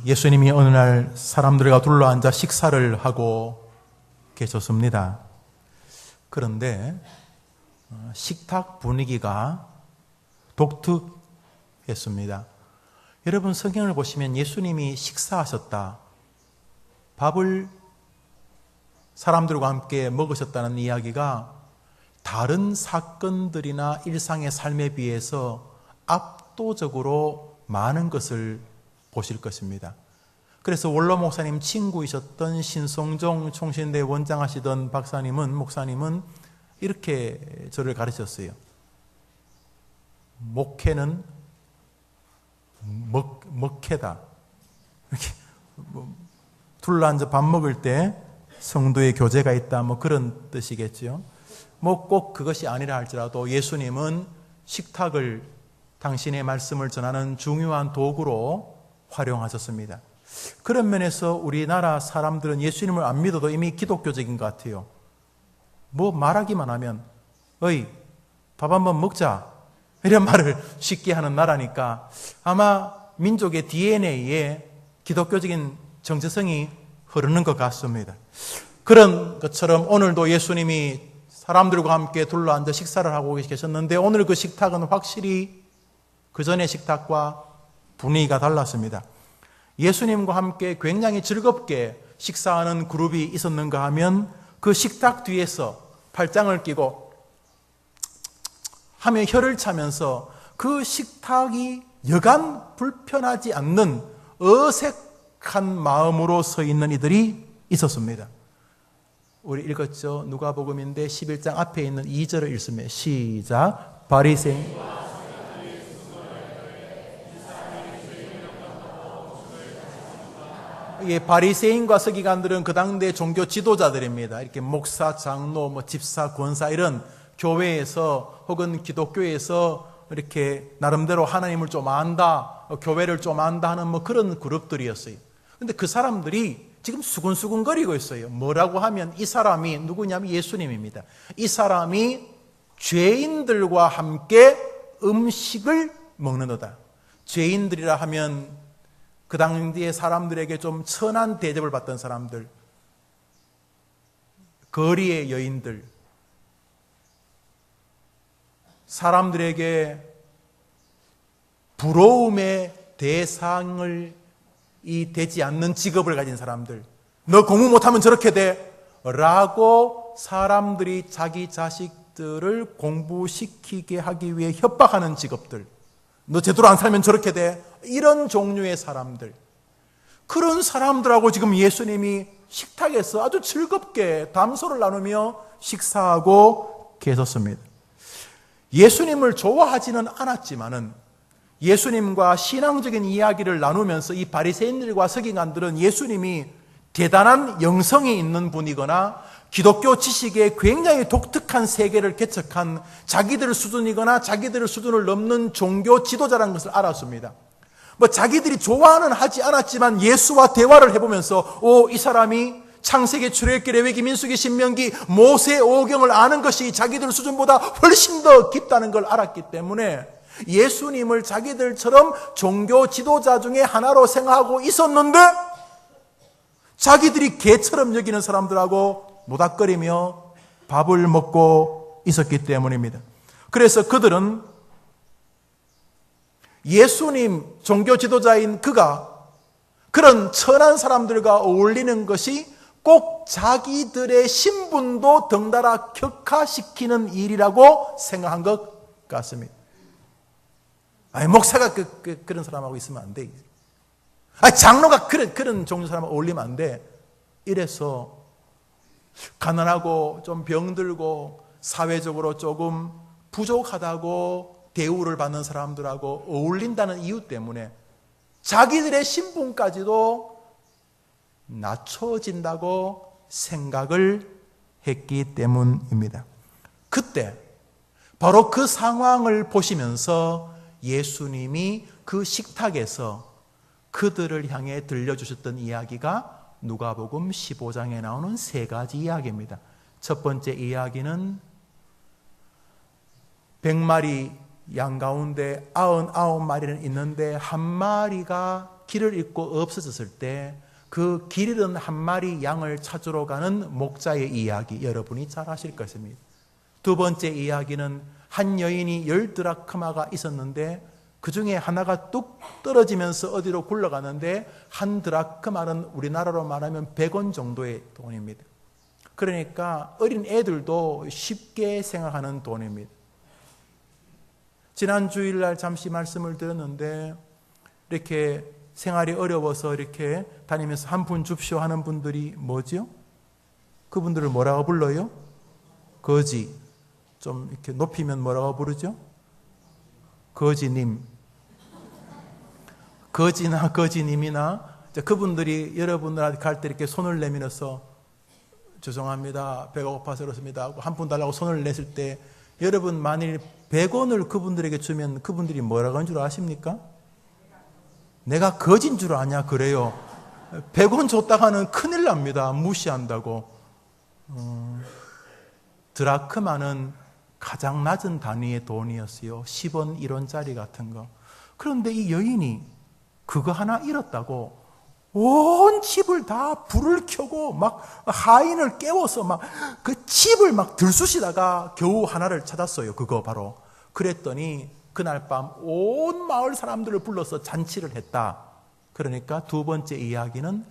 예수님이 어느 날 사람들과 둘러앉아 식사를 하고 계셨습니다. 그런데 식탁 분위기가 독특했습니다. 여러분, 성경을 보시면 예수님이 식사하셨다, 밥을 사람들과 함께 먹으셨다는 이야기가 다른 사건들이나 일상의 삶에 비해서 압도적으로 많은 것을 보실 것입니다. 그래서 원로 목사님 친구이셨던 신성종 총신대 원장하시던 목사님은 이렇게 저를 가르쳤어요. 목회는 먹회다. 이렇게 둘러앉아 밥 먹을 때 성도의 교제가 있다, 그런 뜻이겠죠. 꼭 그것이 아니라 할지라도 예수님은 식탁을 당신의 말씀을 전하는 중요한 도구로 활용하셨습니다. 그런 면에서 우리나라 사람들은 예수님을 안 믿어도 이미 기독교적인 것 같아요. 말하기만 하면 어이, 밥 한번 먹자, 이런 말을 쉽게 하는 나라니까 아마 민족의 DNA에 기독교적인 정체성이 흐르는 것 같습니다. 그런 것처럼 오늘도 예수님이 사람들과 함께 둘러앉아 식사를 하고 계셨는데 오늘 그 식탁은 확실히 그 전의 식탁과 분위기가 달랐습니다. 예수님과 함께 굉장히 즐겁게 식사하는 그룹이 있었는가 하면 그 식탁 뒤에서 팔짱을 끼고 하며 혀를 차면서 그 식탁이 여간 불편하지 않는 어색한 마음으로 서 있는 이들이 있었습니다. 우리 읽었죠? 누가복음인데 11장 앞에 있는 2절을 읽으면 시작. 바리새인 바리새인과 서기관들은 그 당대 종교 지도자들입니다. 이렇게 목사, 장로, 집사, 권사 이런 교회에서 혹은 기독교에서 이렇게 나름대로 하나님을 좀 안다, 교회를 좀 안다 하는 그런 그룹들이었어요. 그런데 그 사람들이 지금 수근수근거리고 있어요. 뭐라고 하면 이 사람이 누구냐면 예수님입니다. 이 사람이 죄인들과 함께 음식을 먹는도다. 죄인들이라 하면 그 당시의 사람들에게 좀 천한 대접을 받던 사람들, 거리의 여인들, 사람들에게 부러움의 대상을 되지 않는 직업을 가진 사람들, 너 공부 못하면 저렇게 돼 라고 사람들이 자기 자식들을 공부시키게 하기 위해 협박하는 직업들, 너 제대로 안 살면 저렇게 돼, 이런 종류의 사람들, 그런 사람들하고 지금 예수님이 식탁에서 아주 즐겁게 담소를 나누며 식사하고 계셨습니다. 예수님을 좋아하지는 않았지만은 예수님과 신앙적인 이야기를 나누면서 이 바리새인들과 서기관들은 예수님이 대단한 영성이 있는 분이거나 기독교 지식에 굉장히 독특한 세계를 개척한 자기들 수준이거나 자기들 수준을 넘는 종교 지도자라는 것을 알았습니다. 자기들이 좋아는 하지 않았지만 예수와 대화를 해보면서 이 사람이 창세기, 출애굽기, 레위기, 민수기, 신명기, 모세 오경을 아는 것이 자기들 수준보다 훨씬 더 깊다는 걸 알았기 때문에 예수님을 자기들처럼 종교 지도자 중에 하나로 생각하고 있었는데 자기들이 개처럼 여기는 사람들하고 모닥거리며 밥을 먹고 있었기 때문입니다. 그래서 그들은 예수님, 종교 지도자인 그가 그런 천한 사람들과 어울리는 것이 꼭 자기들의 신분도 덩달아 격화시키는 일이라고 생각한 것 같습니다. 목사가 그런 사람하고 있으면 안 돼. 장로가 그런 종류 사람하고 어울리면 안 돼. 이래서 가난하고 좀 병들고 사회적으로 조금 부족하다고 대우를 받는 사람들하고 어울린다는 이유 때문에 자기들의 신분까지도 낮춰진다고 생각을 했기 때문입니다. 그때 바로 그 상황을 보시면서 예수님이 그 식탁에서 그들을 향해 들려주셨던 이야기가 누가복음 15장에 나오는 세 가지 이야기입니다. 첫 번째 이야기는 100마리 양 가운데 99마리는 있는데 한 마리가 길을 잃고 없어졌을 때 그 길 잃은 한 마리 양을 찾으러 가는 목자의 이야기 여러분이 잘 아실 것입니다. 두 번째 이야기는 한 여인이 10드라크마가 있었는데 그 중에 하나가 뚝 떨어지면서 어디로 굴러가는데 한 드라크마는 우리나라로 말하면 100원 정도의 돈입니다. 그러니까 어린 애들도 쉽게 생각하는 돈입니다. 지난 주일날 잠시 말씀을 드렸는데 이렇게 생활이 어려워서 이렇게 다니면서 한 푼 줍쇼 하는 분들이 뭐죠? 그분들을 뭐라고 불러요? 거지. 좀 이렇게 높이면 뭐라고 부르죠? 거지님. 거지나 거지님이나 그분들이 여러분들한테 갈 때 이렇게 손을 내밀어서 죄송합니다. 배가 고파서 그렇습니다. 한 푼 달라고 손을 냈을 때 여러분 만일 100원을 그분들에게 주면 그분들이 뭐라고 하는 줄 아십니까? 내가 거진 줄 아냐 그래요. 100원 줬다가는 큰일 납니다. 무시한다고. 드라크마는 가장 낮은 단위의 돈이었어요. 10원, 1원짜리 같은 거. 그런데 이 여인이 그거 하나 잃었다고 온 집을 다 불을 켜고 막 하인을 깨워서 막 그 집을 막 들쑤시다가 겨우 하나를 찾았어요. 그거 바로. 그랬더니 그날 밤 온 마을 사람들을 불러서 잔치를 했다. 그러니까 두 번째 이야기는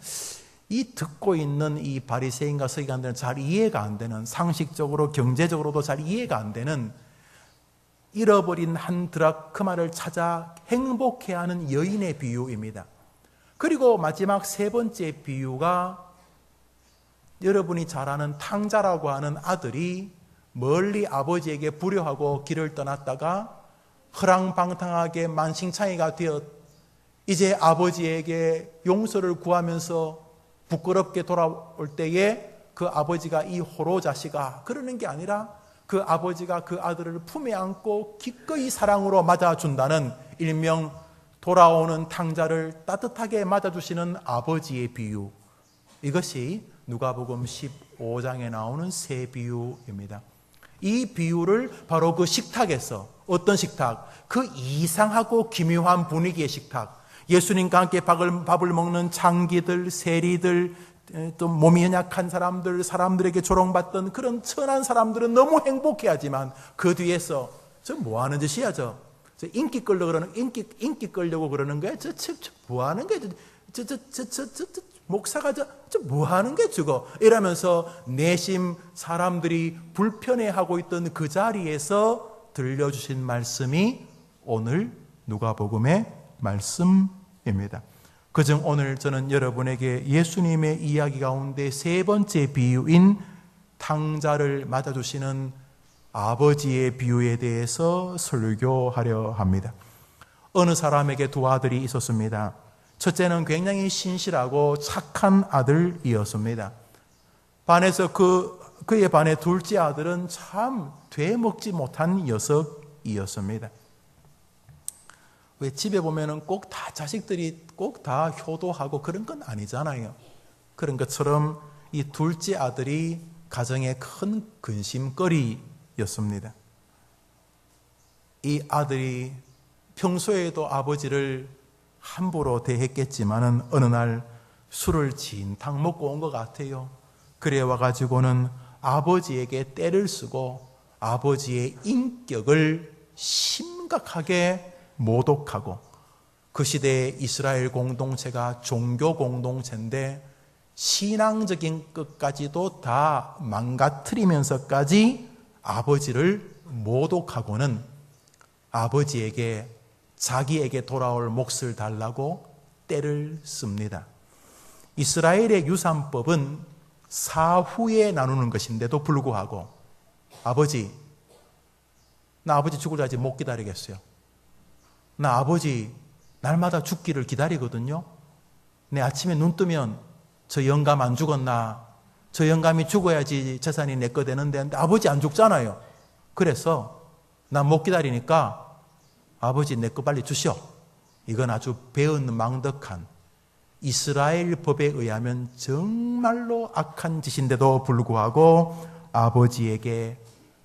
이 듣고 있는 이 바리새인과 서기관들은 잘 이해가 안 되는, 상식적으로 경제적으로도 잘 이해가 안 되는 잃어버린 한 드라크마를 찾아 행복해하는 여인의 비유입니다. 그리고 마지막 세 번째 비유가 여러분이 잘 아는 탕자라고 하는 아들이 멀리 아버지에게 불효하고 길을 떠났다가 허랑방탕하게 만신창이가 되어 이제 아버지에게 용서를 구하면서 부끄럽게 돌아올 때에 그 아버지가 이 호로 자식아 그러는 게 아니라 그 아버지가 그 아들을 품에 안고 기꺼이 사랑으로 맞아준다는 일명 돌아오는 탕자를 따뜻하게 맞아주시는 아버지의 비유. 이것이 누가복음 15장에 나오는 새 비유입니다. 이 비유를 바로 그 식탁에서, 어떤 식탁? 그 이상하고 기묘한 분위기의 식탁, 예수님과 함께 밥을 먹는 창기들, 세리들, 또 몸이 연약한 사람들, 사람들에게 조롱받던 그런 천한 사람들은 너무 행복해하지만 그 뒤에서 저 뭐 하는 짓이야 저 인기 끌려고 그러는 인기 끌려고 그러는 거야 저 뭐 하는 거야 저 목사가 저 뭐 하는 게 저거 이러면서 내심 사람들이 불편해하고 있던 그 자리에서 들려주신 말씀이 오늘 누가복음의 말씀입니다. 그중 오늘 저는 여러분에게 예수님의 이야기 가운데 세 번째 비유인 탕자를 맞아주시는 아버지의 비유에 대해서 설교하려 합니다. 어느 사람에게 두 아들이 있었습니다. 첫째는 굉장히 신실하고 착한 아들이었습니다. 반에서 그의 반의 둘째 아들은 참 되먹지 못한 녀석이었습니다. 왜 집에 보면은 꼭 다 자식들이 꼭 다 효도하고 그런 건 아니잖아요. 그런 것처럼 이 둘째 아들이 가정의 큰 근심거리였습니다. 이 아들이 평소에도 아버지를 함부로 대했겠지만은 어느 날 술을 진탕 먹고 온 것 같아요. 그래 와가지고는 아버지에게 떼를 쓰고 아버지의 인격을 심각하게 모독하고, 그 시대의 이스라엘 공동체가 종교 공동체인데 신앙적인 것까지도 다 망가뜨리면서까지 아버지를 모독하고는 아버지에게 자기에게 돌아올 몫을 달라고 떼를 씁니다. 이스라엘의 유산법은 사후에 나누는 것인데도 불구하고 아버지, 나 아버지 죽을 때까지 못 기다리겠어요. 나 아버지 날마다 죽기를 기다리거든요. 내 아침에 눈 뜨면 저 영감 안 죽었나? 저 영감이 죽어야지 재산이 내 거 되는데 아버지 안 죽잖아요. 그래서 나 못 기다리니까 아버지 내 거 빨리 주시오. 이건 아주 배은망덕한 이스라엘 법에 의하면 정말로 악한 짓인데도 불구하고 아버지에게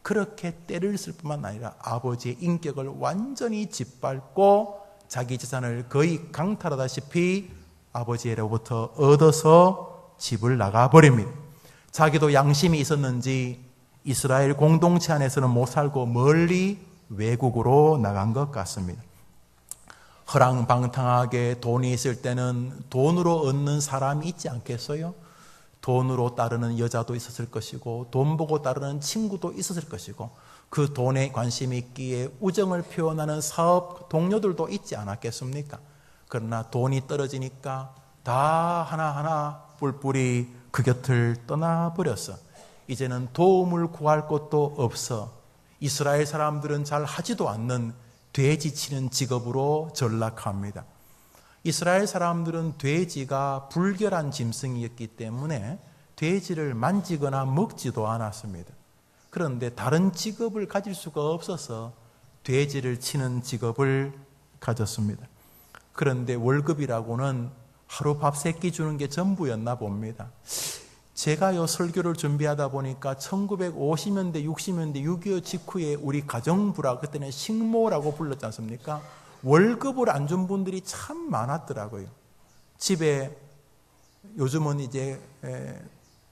그렇게 떼를 쓸 뿐만 아니라 아버지의 인격을 완전히 짓밟고 자기 재산을 거의 강탈하다시피 아버지로부터 얻어서 집을 나가버립니다. 자기도 양심이 있었는지 이스라엘 공동체 안에서는 못 살고 멀리 외국으로 나간 것 같습니다. 허랑방탕하게 돈이 있을 때는 돈으로 얻는 사람이 있지 않겠어요? 돈으로 따르는 여자도 있었을 것이고 돈 보고 따르는 친구도 있었을 것이고 그 돈에 관심이 있기에 우정을 표현하는 사업 동료들도 있지 않았겠습니까? 그러나 돈이 떨어지니까 다 하나하나 뿔뿔이 그 곁을 떠나버렸어. 이제는 도움을 구할 곳도 없어. 이스라엘 사람들은 잘 하지도 않는 돼지 치는 직업으로 전락합니다. 이스라엘 사람들은 돼지가 불결한 짐승이었기 때문에 돼지를 만지거나 먹지도 않았습니다. 그런데 다른 직업을 가질 수가 없어서 돼지를 치는 직업을 가졌습니다. 그런데 월급이라고는 하루 밥 3끼 주는 게 전부였나 봅니다. 제가 설교를 준비하다 보니까 1950년대, 60년대 6.25 직후에 우리 가정부라 그때는 식모라고 불렀지 않습니까? 월급을 안 준 분들이 참 많았더라고요. 집에 요즘은 이제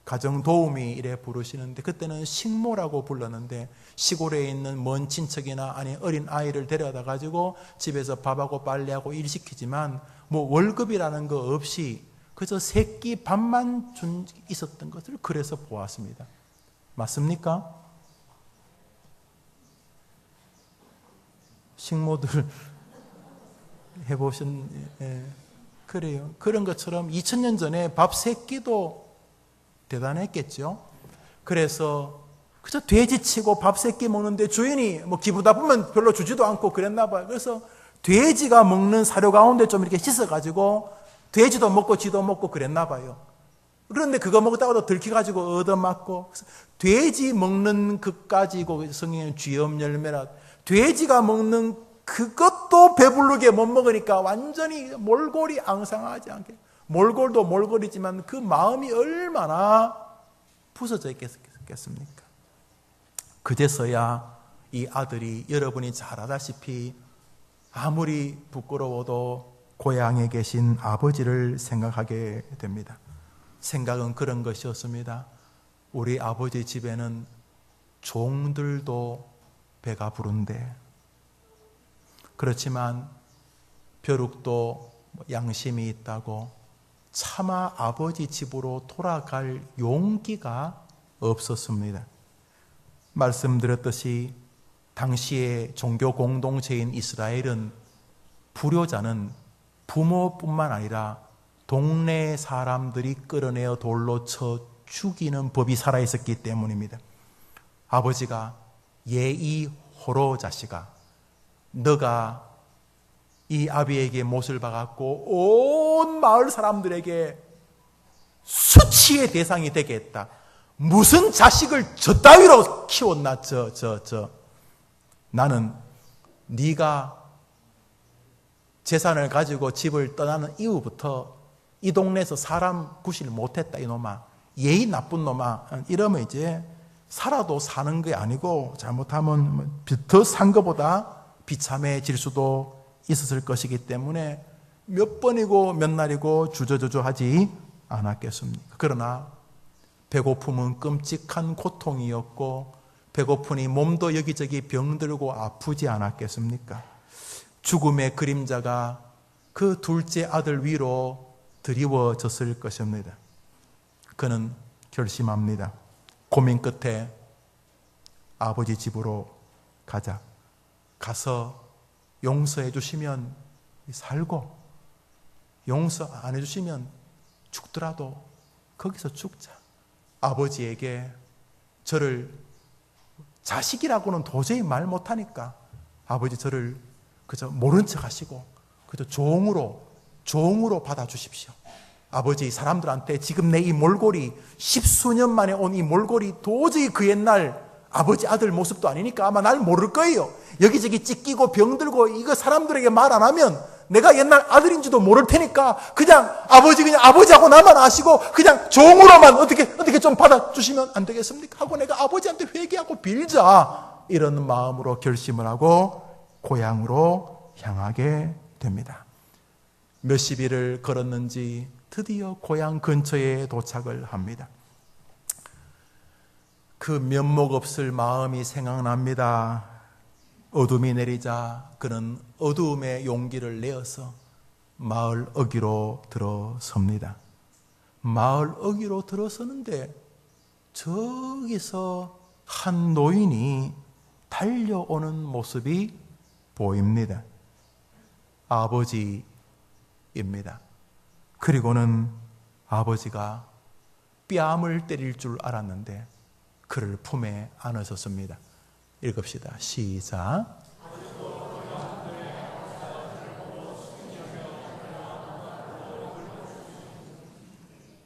가정도우미 이래 부르시는데 그때는 식모라고 불렀는데 시골에 있는 먼 친척이나 아니 어린 아이를 데려다 가지고 집에서 밥하고 빨래하고 일 시키지만 뭐 월급이라는 거 없이 그저 3끼 밥만 있었던 것을 그래서 보았습니다. 맞습니까? 식모들 그래요. 그런 것처럼 2000년 전에 밥 3끼도 대단했겠죠. 그래서 그저 돼지 치고 밥 3끼 먹는데 주인이 뭐 기분 나쁘면 별로 주지도 않고 그랬나 봐요. 그래서 돼지가 먹는 사료 가운데 좀 이렇게 씻어가지고 돼지도 먹고 쥐도 먹고 그랬나 봐요. 그런데 그거 먹다가도 들켜가지고 얻어맞고 돼지 먹는 것 가지고 성경에는 쥐염 열매라 돼지가 먹는 그것도 배부르게 못 먹으니까 완전히 몰골이 앙상하지 않게 몰골도 몰골이지만 그 마음이 얼마나 부서져 있겠습니까? 그제서야 이 아들이 여러분이 잘 알다시피 아무리 부끄러워도 고향에 계신 아버지를 생각하게 됩니다. 생각은 그런 것이었습니다. 우리 아버지 집에는 종들도 배가 부른데 그렇지만 벼룩도 양심이 있다고 차마 아버지 집으로 돌아갈 용기가 없었습니다. 말씀드렸듯이 당시의 종교 공동체인 이스라엘은 불효자는 부모뿐만 아니라 동네 사람들이 끌어내어 돌로 쳐 죽이는 법이 살아있었기 때문입니다. 아버지가 예이 호로 자식아 너가 이 아비에게 못을 박았고 온 마을 사람들에게 수치의 대상이 되겠다. 무슨 자식을 저 따위로 키웠나 나는 네가 재산을 가지고 집을 떠나는 이후부터 이 동네에서 사람 구실 못했다 이놈아 예의 나쁜 놈아 이러면 이제 살아도 사는 게 아니고 잘못하면 더 산 것보다 비참해질 수도 있었을 것이기 때문에 몇 번이고 몇 날이고 주저주저하지 않았겠습니까? 그러나 배고픔은 끔찍한 고통이었고 배고프니 몸도 여기저기 병들고 아프지 않았겠습니까? 죽음의 그림자가 그 둘째 아들 위로 드리워졌을 것입니다. 그는 결심합니다. 고민 끝에 아버지 집으로 가자. 가서 용서해 주시면 살고 용서 안 해주시면 죽더라도 거기서 죽자. 아버지에게 저를 자식이라고는 도저히 말 못하니까 아버지 저를 그저 모른 척 하시고 그저 종으로 받아주십시오. 아버지 사람들한테 지금 내 이 몰골이 10수년 만에 온 이 몰골이 도저히 그 옛날 아버지 아들 모습도 아니니까 아마 날 모를 거예요. 여기저기 찢기고 병들고 이거 사람들에게 말 안 하면 내가 옛날 아들인지도 모를 테니까 그냥 아버지하고 나만 아시고 그냥 종으로만 어떻게 좀 받아주시면 안 되겠습니까? 하고 내가 아버지한테 회개하고 빌자 이런 마음으로 결심을 하고 고향으로 향하게 됩니다. 몇십 일을 걸었는지 드디어 고향 근처에 도착을 합니다. 그 면목 없을 마음이 생각납니다. 어둠이 내리자 그는 어두움의 용기를 내어서 마을 어귀로 들어섭니다. 마을 어귀로 들어서는데 저기서 한 노인이 달려오는 모습이 보입니다. 아버지입니다. 그리고는 아버지가 뺨을 때릴 줄 알았는데 그를 품에 안으셨습니다. 읽읍시다. 시작.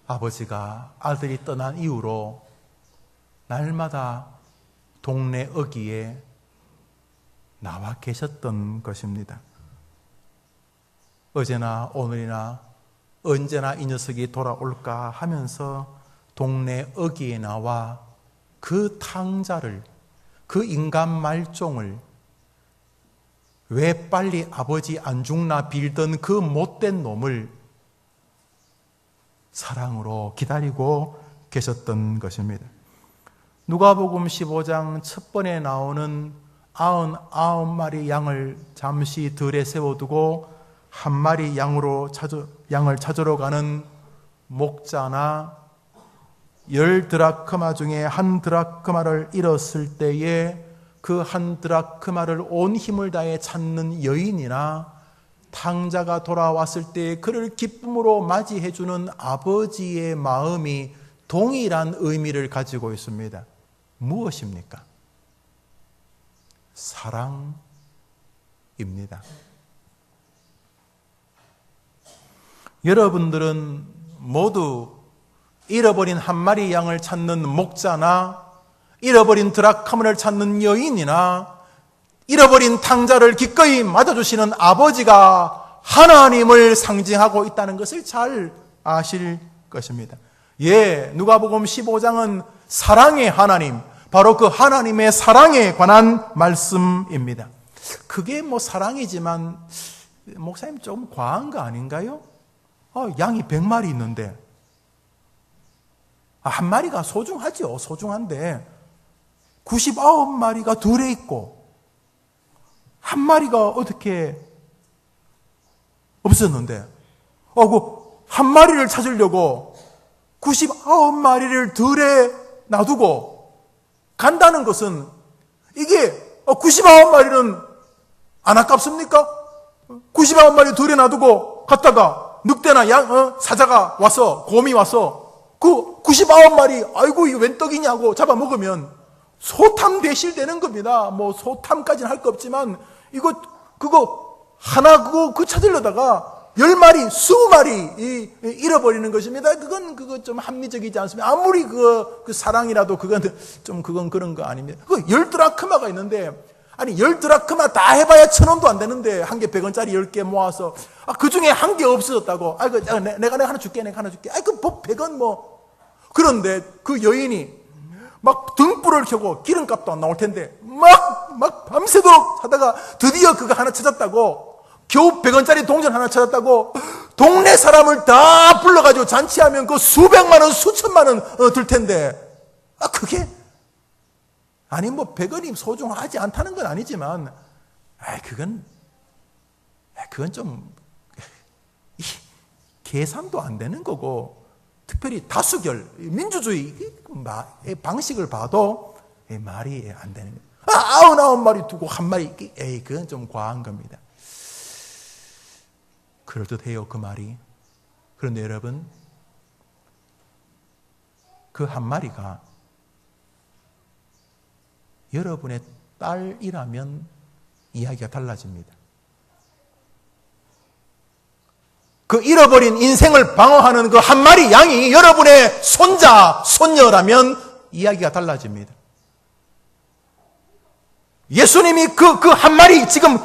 아버지가 아들이 떠난 이후로 날마다 동네 어귀에 나와 계셨던 것입니다. 어제나 오늘이나 언제나 이 녀석이 돌아올까 하면서 동네 어귀에 나와 그 탕자를, 그 인간 말종을, 왜 빨리 아버지 안 죽나 빌던 그 못된 놈을 사랑으로 기다리고 계셨던 것입니다. 누가복음 15장 첫 번에 나오는 99마리 양을 잠시 들에 세워두고 한 마리 양을 찾으러 가는 목자나 10드라크마 중에 1드라크마를 잃었을 때에 그 1드라크마를 온 힘을 다해 찾는 여인이나 탕자가 돌아왔을 때 그를 기쁨으로 맞이해주는 아버지의 마음이 동일한 의미를 가지고 있습니다. 무엇입니까? 사랑입니다. 여러분들은 모두 잃어버린 한 마리 양을 찾는 목자나 잃어버린 드라크마를 찾는 여인이나 잃어버린 탕자를 기꺼이 맞아주시는 아버지가 하나님을 상징하고 있다는 것을 잘 아실 것입니다. 누가복음 15장은 사랑의 하나님, 바로 그 하나님의 사랑에 관한 말씀입니다. 그게 사랑이지만 목사님 조금 과한 거 아닌가요? 양이 100마리 있는데 한 마리가 소중하죠. 소중한데 99마리가 들에 있고 한 마리가 어떻게 없었는데 한 마리를 찾으려고 99마리를 들에 놔두고 간다는 것은 이게 99마리는 안 아깝습니까? 99마리 들에 놔두고 갔다가 늑대나 사자가 와서 곰이 와서 그 99마리 아이고 이거 웬 떡이냐고 잡아먹으면 소탐 대실되는 겁니다. 소탐까지는 할 거 없지만 그거 하나 그거 찾으려다가 10마리, 20마리 잃어버리는 것입니다. 그건 좀 합리적이지 않습니다. 아무리 그 사랑이라도 그건 그런 거 아닙니다. 10드라크마가 있는데, 아니 10드라크마 다 해봐야 1,000원도 안 되는데 한 개 100원짜리 10개 모아서 그 중에 한 개 없어졌다고. 내가 하나 줄게. 그 100원 그런데 그 여인이 막 등불을 켜고 기름값도 안 나올 텐데 막 밤새도록 하다가 드디어 그거 하나 찾았다고, 겨우 100원짜리 동전 하나 찾았다고 동네 사람을 다 불러가지고 잔치하면 그 수백만 원, 수천만 원 들 텐데 그게 아니 100원이 소중하지 않다는 건 아니지만 그건 좀 계산도 안 되는 거고, 특별히 다수결 민주주의 방식을 봐도 말이 안 되는 거예요. 99마리 두고 한 마리 그건 좀 과한 겁니다. 그럴듯해요, 그 말이. 그런데 여러분, 그 한 마리가 여러분의 딸이라면 이야기가 달라집니다. 그 잃어버린 인생을 방어하는 그 한 마리 양이 여러분의 손자, 손녀라면 이야기가 달라집니다. 예수님이 그 한 마리 지금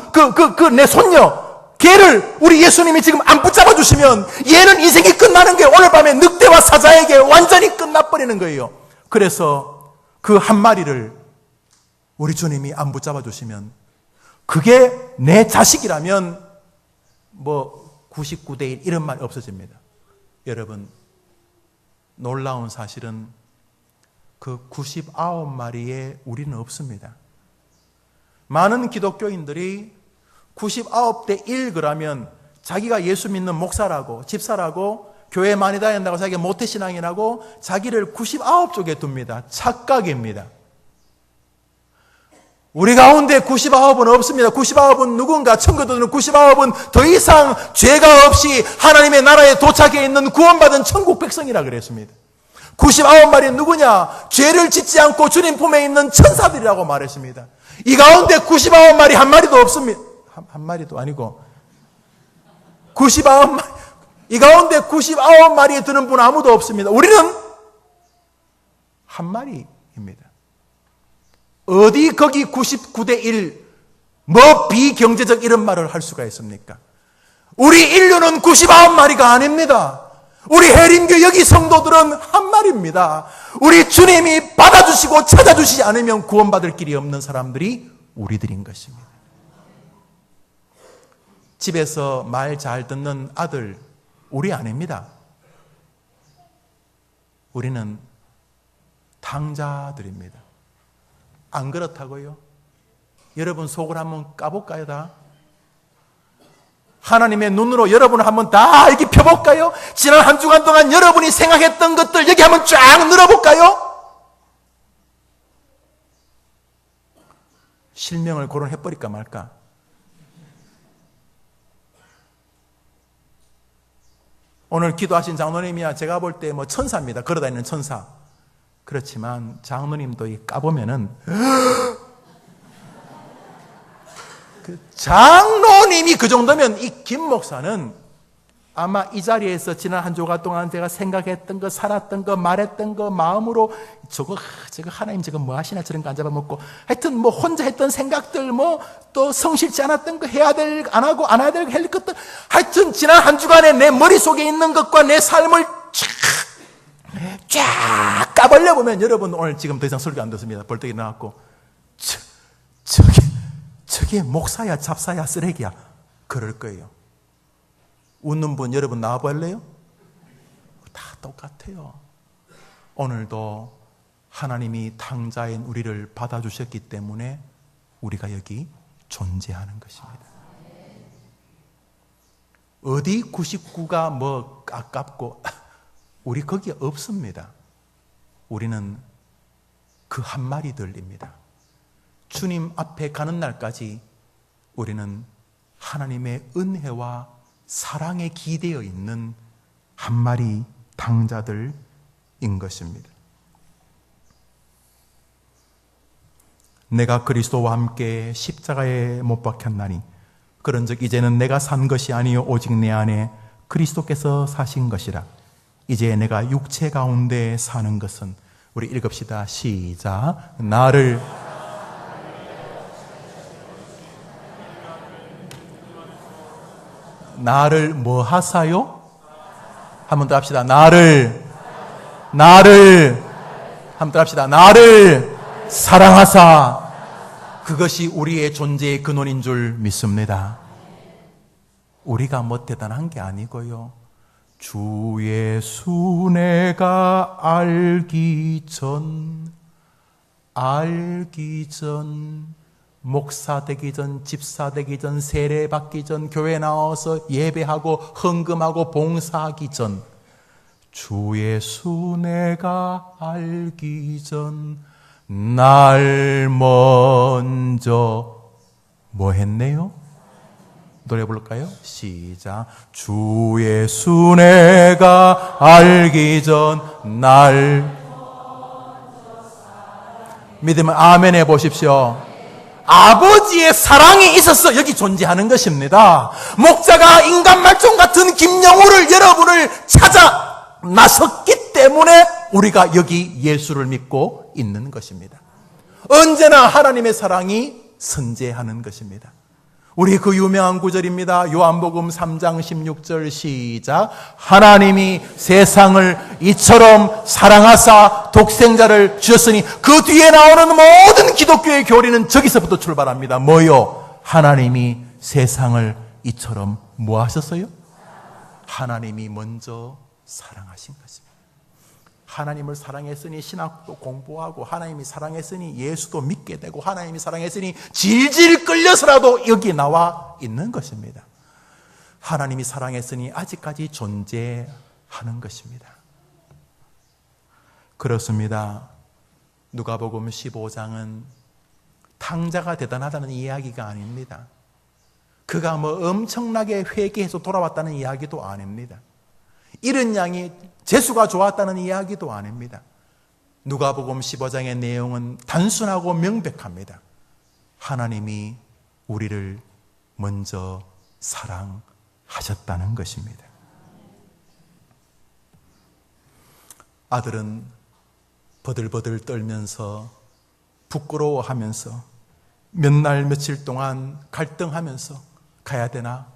내 손녀 걔를 우리 예수님이 지금 안 붙잡아 주시면 얘는 인생이 끝나는 거예요. 오늘 밤에 늑대와 사자에게 완전히 끝나버리는 거예요. 그래서 그 한 마리를 우리 주님이 안 붙잡아 주시면, 그게 내 자식이라면 뭐 99대 1 이런 말이 없어집니다. 여러분, 놀라운 사실은 그 99마리에 우리는 없습니다. 많은 기독교인들이 99대 1 그러면 자기가 예수 믿는 목사라고, 집사라고, 교회 많이 다닌다고 자기가 모태신앙이라고 자기를 99쪽에 둡니다. 착각입니다. 우리 가운데 99은 없습니다. 99은 누군가? 청교도는 99은 더 이상 죄가 없이 하나님의 나라에 도착해 있는 구원받은 천국 백성이라 그랬습니다. 99마리는 누구냐? 죄를 짓지 않고 주님 품에 있는 천사들이라고 말했습니다. 이 가운데 99마리 한 마리도 없습니다. 한 마리도 아니고 99마리, 이 가운데 99마리에 드는 분 아무도 없습니다. 우리는 한 마리입니다. 어디 거기 99대 1, 뭐 비경제적 이런 말을 할 수가 있습니까? 우리 인류는 99마리가 아닙니다. 우리 해림교 여기 성도들은 한 마리입니다. 우리 주님이 받아주시고 찾아주시지 않으면 구원받을 길이 없는 사람들이 우리들인 것입니다. 집에서 말 잘 듣는 아들, 우리 아닙니다. 우리는 탕자들입니다. 안 그렇다고요? 여러분 속을 한번 까볼까요, 다? 하나님의 눈으로 여러분을 한번 다 이렇게 펴볼까요? 지난 한 주간 동안 여러분이 생각했던 것들 여기 한번 쫙 늘어볼까요? 실명을 거론해버릴까 말까? 오늘 기도하신 장로님이야 제가 볼 때 뭐 천사입니다. 걸어다니는 천사. 그렇지만 장로님도 까보면은 그 장로님이 그 정도면 이 김 목사는 아마 이 자리에서 지난 한 주간 동안 제가 생각했던 거, 살았던 거, 말했던 거 마음으로 저거 하나님 저거 뭐 하시나 저런 거 안 잡아먹고 하여튼 뭐 혼자 했던 생각들 뭐 또 성실치 않았던 거 해야 될 안 하고 안 해야 될 할 것들 하여튼 지난 한 주간에 내 머릿속에 있는 것과 내 삶을 쫙 까버려 보면 여러분 오늘 지금 더 이상 설교 안 듣습니다. 벌떡 일어나갖고 저게 목사야 잡사야 쓰레기야 그럴 거예요. 웃는 분 여러분 나와볼래요? 다 똑같아요. 오늘도 하나님이 탕자인 우리를 받아주셨기 때문에 우리가 여기 존재하는 것입니다. 어디 99가 뭐 아깝고 우리 거기에 없습니다. 우리는 그 한 마리들입니다. 주님 앞에 가는 날까지 우리는 하나님의 은혜와 사랑에 기대어 있는 한 마리 탕자들인 것입니다. 내가 그리스도와 함께 십자가에 못 박혔나니 그런즉 이제는 내가 산 것이 아니요 오직 내 안에 그리스도께서 사신 것이라. 이제 내가 육체 가운데 사는 것은 우리 읽읍시다. 시작. 나를 뭐 하사요? 한 번 더 합시다. 나를 한 번 더 합시다. 나를 사랑하사. 그것이 우리의 존재의 근원인 줄 믿습니다. 우리가 뭐 대단한 게 아니고요. 주 예수 내가 알기 전 목사 되기 전, 집사 되기 전, 세례 받기 전, 교회 나와서 예배하고 헌금하고 봉사하기 전, 주 예수 내가 알기 전 날 먼저 뭐 했네요? 노래 부를까요? 시작. 주 예수 내가 알기 전 날 믿으면 아멘 해보십시오. 아버지의 사랑이 있어서 여기 존재하는 것입니다. 목자가 인간 말종 같은 김영우를 여러분을 찾아 나섰기 때문에 우리가 여기 예수를 믿고 있는 것입니다. 언제나 하나님의 사랑이 선재하는 것입니다. 우리 그 유명한 구절입니다. 요한복음 3장 16절 시작. 하나님이 세상을 이처럼 사랑하사 독생자를 주셨으니 그 뒤에 나오는 모든 기독교의 교리는 저기서부터 출발합니다. 뭐요? 하나님이 세상을 이처럼 뭐 하셨어요? 하나님이 먼저 사랑하신 것입니다. 하나님을 사랑했으니 신학도 공부하고, 하나님이 사랑했으니 예수도 믿게 되고, 하나님이 사랑했으니 질질 끌려서라도 여기 나와 있는 것입니다. 하나님이 사랑했으니 아직까지 존재하는 것입니다. 그렇습니다. 누가복음 15장은 탕자가 대단하다는 이야기가 아닙니다. 그가 뭐 엄청나게 회개해서 돌아왔다는 이야기도 아닙니다. 잃은 양이 재수가 좋았다는 이야기도 아닙니다. 누가복음 15장의 내용은 단순하고 명백합니다. 하나님이 우리를 먼저 사랑하셨다는 것입니다. 아들은 버들버들 떨면서 부끄러워하면서 몇 날 며칠 동안 갈등하면서 가야 되나?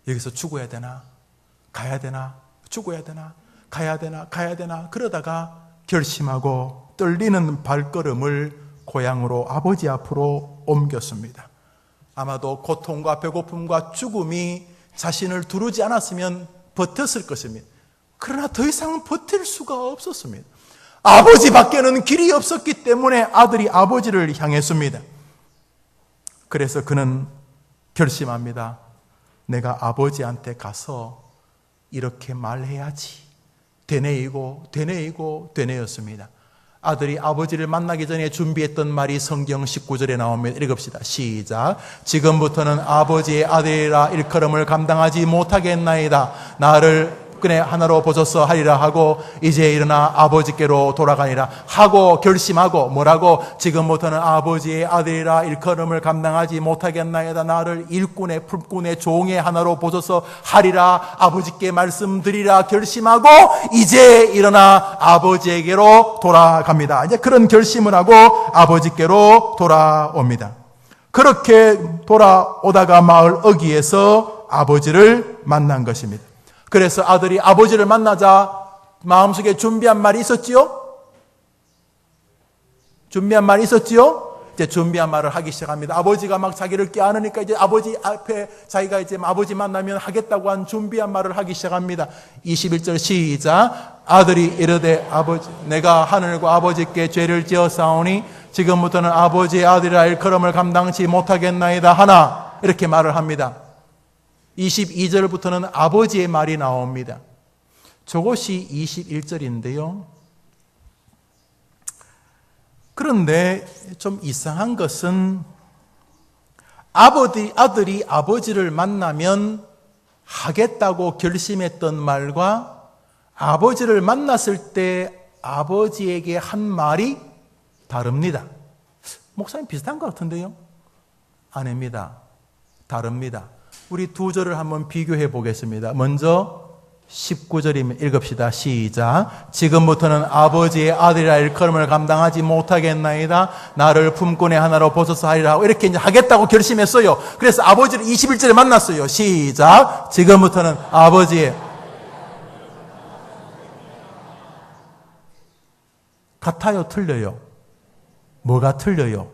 여기서 죽어야 되나? 가야 되나? 죽어야 되나? 가야 되나? 가야 되나? 그러다가 결심하고 떨리는 발걸음을 고향으로, 아버지 앞으로 옮겼습니다. 아마도 고통과 배고픔과 죽음이 자신을 두르지 않았으면 버텼을 것입니다. 그러나 더 이상 버틸 수가 없었습니다. 아버지 밖에는 길이 없었기 때문에 아들이 아버지를 향했습니다. 그래서 그는 결심합니다. 내가 아버지한테 가서 이렇게 말해야지. 되뇌였습니다. 아들이 아버지를 만나기 전에 준비했던 말이 성경 19절에 나옵니다. 읽읍시다. 시작. 지금부터는 아버지의 아들이라 일컬음을 감당하지 못하겠나이다. 나를 끈에 하나로 보소서 하리라 하고 이제 일어나 아버지께로 돌아가니라 하고 결심하고 뭐라고? 지금부터는 아버지의 아들이라 일컬음을 감당하지 못하겠나이다. 나를 일꾼의 품꾼의 종의 하나로 보소서 하리라 아버지께 말씀드리라 결심하고 이제 일어나 아버지에게로 돌아갑니다. 이제 그런 결심을 하고 아버지께로 돌아옵니다. 그렇게 돌아오다가 마을 어귀에서 아버지를 만난 것입니다. 그래서 아들이 아버지를 만나자 마음속에 준비한 말이 있었지요? 이제 준비한 말을 하기 시작합니다. 아버지가 막 자기를 껴안으니까 이제 아버지 앞에 자기가 이제 아버지 만나면 하겠다고 한 준비한 말을 하기 시작합니다. 21절 시작. 아들이 이르되 아버지 내가 하늘과 아버지께 죄를 지었사오니 지금부터는 아버지의 아들이라 일컬음을 감당치 못하겠나이다 하나 이렇게 말을 합니다. 22절부터는 아버지의 말이 나옵니다. 저것이 21절인데요. 그런데 좀 이상한 것은 아들이 아버지를 만나면 하겠다고 결심했던 말과 아버지를 만났을 때 아버지에게 한 말이 다릅니다. 목사님 비슷한 것 같은데요? 아닙니다. 다릅니다. 우리 두 절을 한번 비교해 보겠습니다. 먼저 19절이면 읽읍시다. 시작. 지금부터는 아버지의 아들이라 일컬음을 감당하지 못하겠나이다. 나를 품꾼의 하나로 보소서 하리라. 이렇게 이제 하겠다고 결심했어요. 그래서 아버지를 21절에 만났어요. 시작. 지금부터는 아버지의 같아요, 틀려요? 뭐가 틀려요?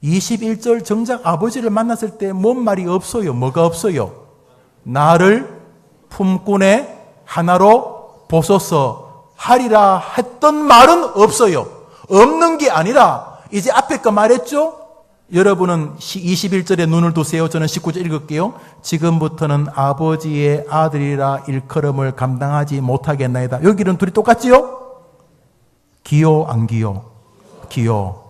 21절 정작 아버지를 만났을 때 뭔 말이 없어요? 뭐가 없어요? 나를 품꾼의 하나로 보소서 하리라 했던 말은 없어요. 없는 게 아니라 이제 앞에 거 말했죠? 여러분은 21절에 눈을 두세요. 저는 19절 읽을게요. 지금부터는 아버지의 아들이라 일컬음을 감당하지 못하겠나이다. 여기는 둘이 똑같지요? 기요 안 기요? 기요.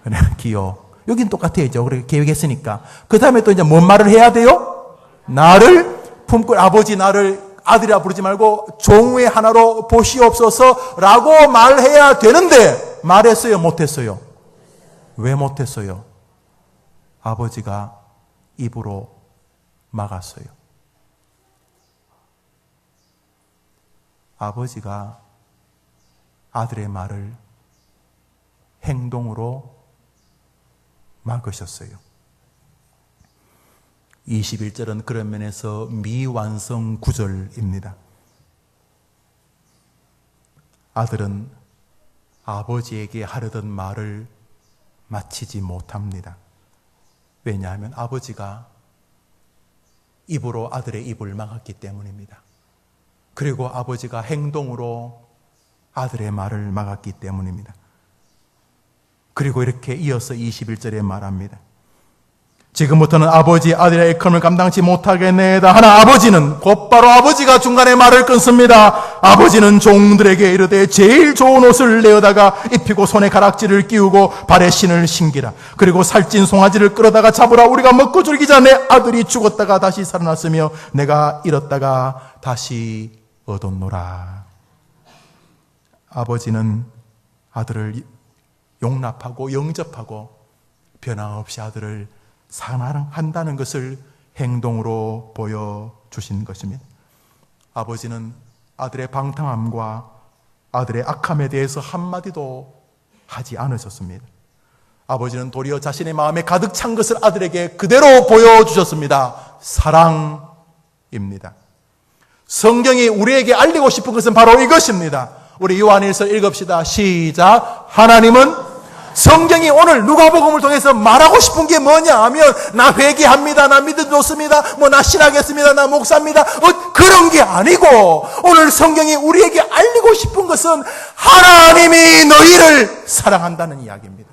그래, 기요. 여긴 똑같아야죠. 그렇게 계획했으니까. 그 다음에 또 이제 뭔 말을 해야 돼요? 나를 품꾼 아버지 나를 아들이라 부르지 말고 종의 하나로 보시옵소서라고 말해야 되는데 말했어요? 못했어요? 왜 못했어요? 아버지가 입으로 막았어요. 아버지가 아들의 말을 행동으로 막으셨어요. 21절은 그런 면에서 미완성 구절입니다. 아들은 아버지에게 하려던 말을 마치지 못합니다. 왜냐하면 아버지가 입으로 아들의 입을 막았기 때문입니다. 그리고 아버지가 행동으로 아들의 말을 막았기 때문입니다. 그리고 이렇게 이어서 21절에 말합니다. 지금부터는 아버지 아들의 일컬음을 감당치 못하겠네이다 하나 아버지는 곧바로 아버지가 중간에 말을 끊습니다. 아버지는 종들에게 이르되 제일 좋은 옷을 내어다가 입히고 손에 가락지를 끼우고 발에 신을 신기라. 그리고 살찐 송아지를 끌어다가 잡으라. 우리가 먹고 즐기자. 내 아들이 죽었다가 다시 살아났으며 내가 잃었다가 다시 얻었노라. 아버지는 아들을 용납하고 영접하고 변함없이 아들을 사랑한다는 것을 행동으로 보여주신 것입니다. 아버지는 아들의 방탕함과 아들의 악함에 대해서 한마디도 하지 않으셨습니다. 아버지는 도리어 자신의 마음에 가득 찬 것을 아들에게 그대로 보여주셨습니다. 사랑입니다. 성경이 우리에게 알리고 싶은 것은 바로 이것입니다. 우리 요한일서 읽읍시다. 시작. 하나님은 성경이 오늘 누가복음을 통해서 말하고 싶은 게 뭐냐 하면 나 회개합니다. 나 믿음 좋습니다. 나 신하겠습니다. 나 목사입니다. 그런 게 아니고 오늘 성경이 우리에게 알리고 싶은 것은 하나님이 너희를 사랑한다는 이야기입니다.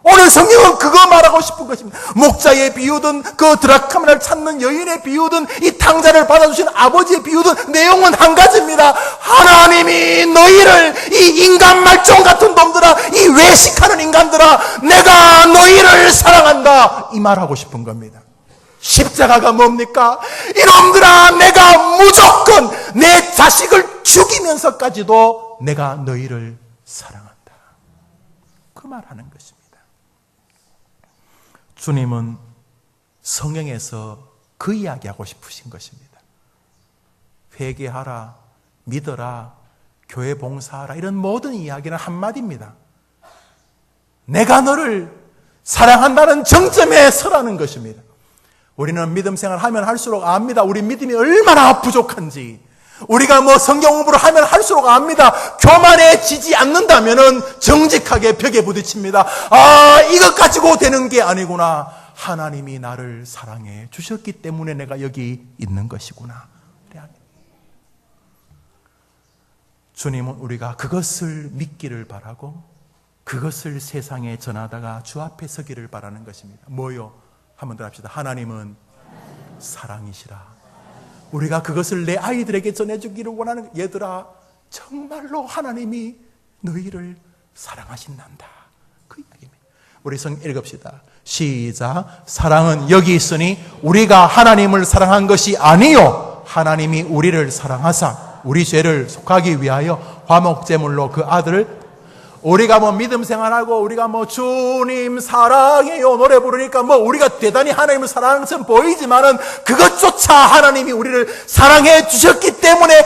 오늘 성경은 그거 말하고 싶은 것입니다. 목자의 비유든 그 드라카마를 찾는 여인의 비유든 이 탕자를 받아주신 아버지의 비유든 내용은 한 가지입니다. 하나님이 너희를 이 인간 말종 같은 놈들아, 이 외식하는 인간들아, 내가 너희를 사랑한다 이 말하고 싶은 겁니다. 십자가가 뭡니까? 이놈들아, 내가 무조건 내 자식을 죽이면서까지도 내가 너희를 사랑한다 그 말하는 것입니다. 주님은 성경에서 그 이야기하고 싶으신 것입니다. 회개하라, 믿어라, 교회 봉사하라 이런 모든 이야기는 한마디입니다. 내가 너를 사랑한다는 정점에 서라는 것입니다. 우리는 믿음 생활 하면 할수록 압니다. 우리 믿음이 얼마나 부족한지. 우리가 성경 공부를 하면 할수록 압니다. 교만해지지 않는다면 정직하게 벽에 부딪힙니다. 이것 가지고 되는 게 아니구나. 하나님이 나를 사랑해 주셨기 때문에 내가 여기 있는 것이구나. 주님은 우리가 그것을 믿기를 바라고 그것을 세상에 전하다가 주 앞에 서기를 바라는 것입니다. 뭐요? 한번 더 합시다. 하나님은 사랑이시라. 우리가 그것을 내 아이들에게 전해주기를 원하는, 얘들아 정말로 하나님이 너희를 사랑하신단다 그 이야기입니다. 우리 성경 읽읍시다. 시작. 사랑은 여기 있으니 우리가 하나님을 사랑한 것이 아니요 하나님이 우리를 사랑하사 우리 죄를 속하기 위하여 화목제물로 그 아들을. 우리가 믿음 생활하고 우리가 주님 사랑해요 노래 부르니까 우리가 대단히 하나님을 사랑하는 것은 보이지만은 그것조차 하나님이 우리를 사랑해 주셨기 때문에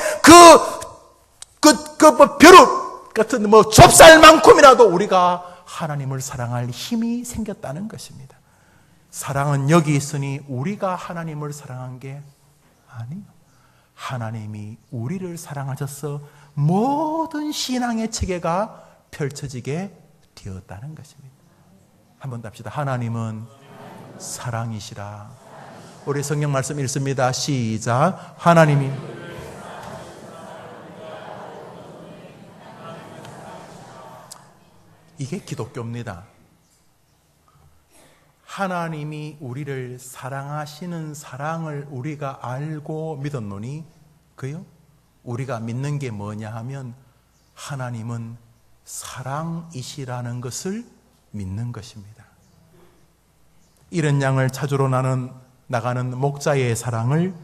벼룩 같은 좁쌀만큼이라도 우리가 하나님을 사랑할 힘이 생겼다는 것입니다. 사랑은 여기 있으니 우리가 하나님을 사랑한 게 아니요 하나님이 우리를 사랑하셔서 모든 신앙의 체계가 펼쳐지게 되었다는 것입니다. 한번 더 합시다. 하나님은 사랑이시라. 우리 성경 말씀 읽습니다. 시작. 하나님이 이게 기독교입니다. 하나님이 우리를 사랑하시는 사랑을 우리가 알고 믿었노니 그요? 우리가 믿는 게 뭐냐 하면 하나님은 사랑이시라는 것을 믿는 것입니다. 이런 양을 찾으러 나가는 목자의 사랑을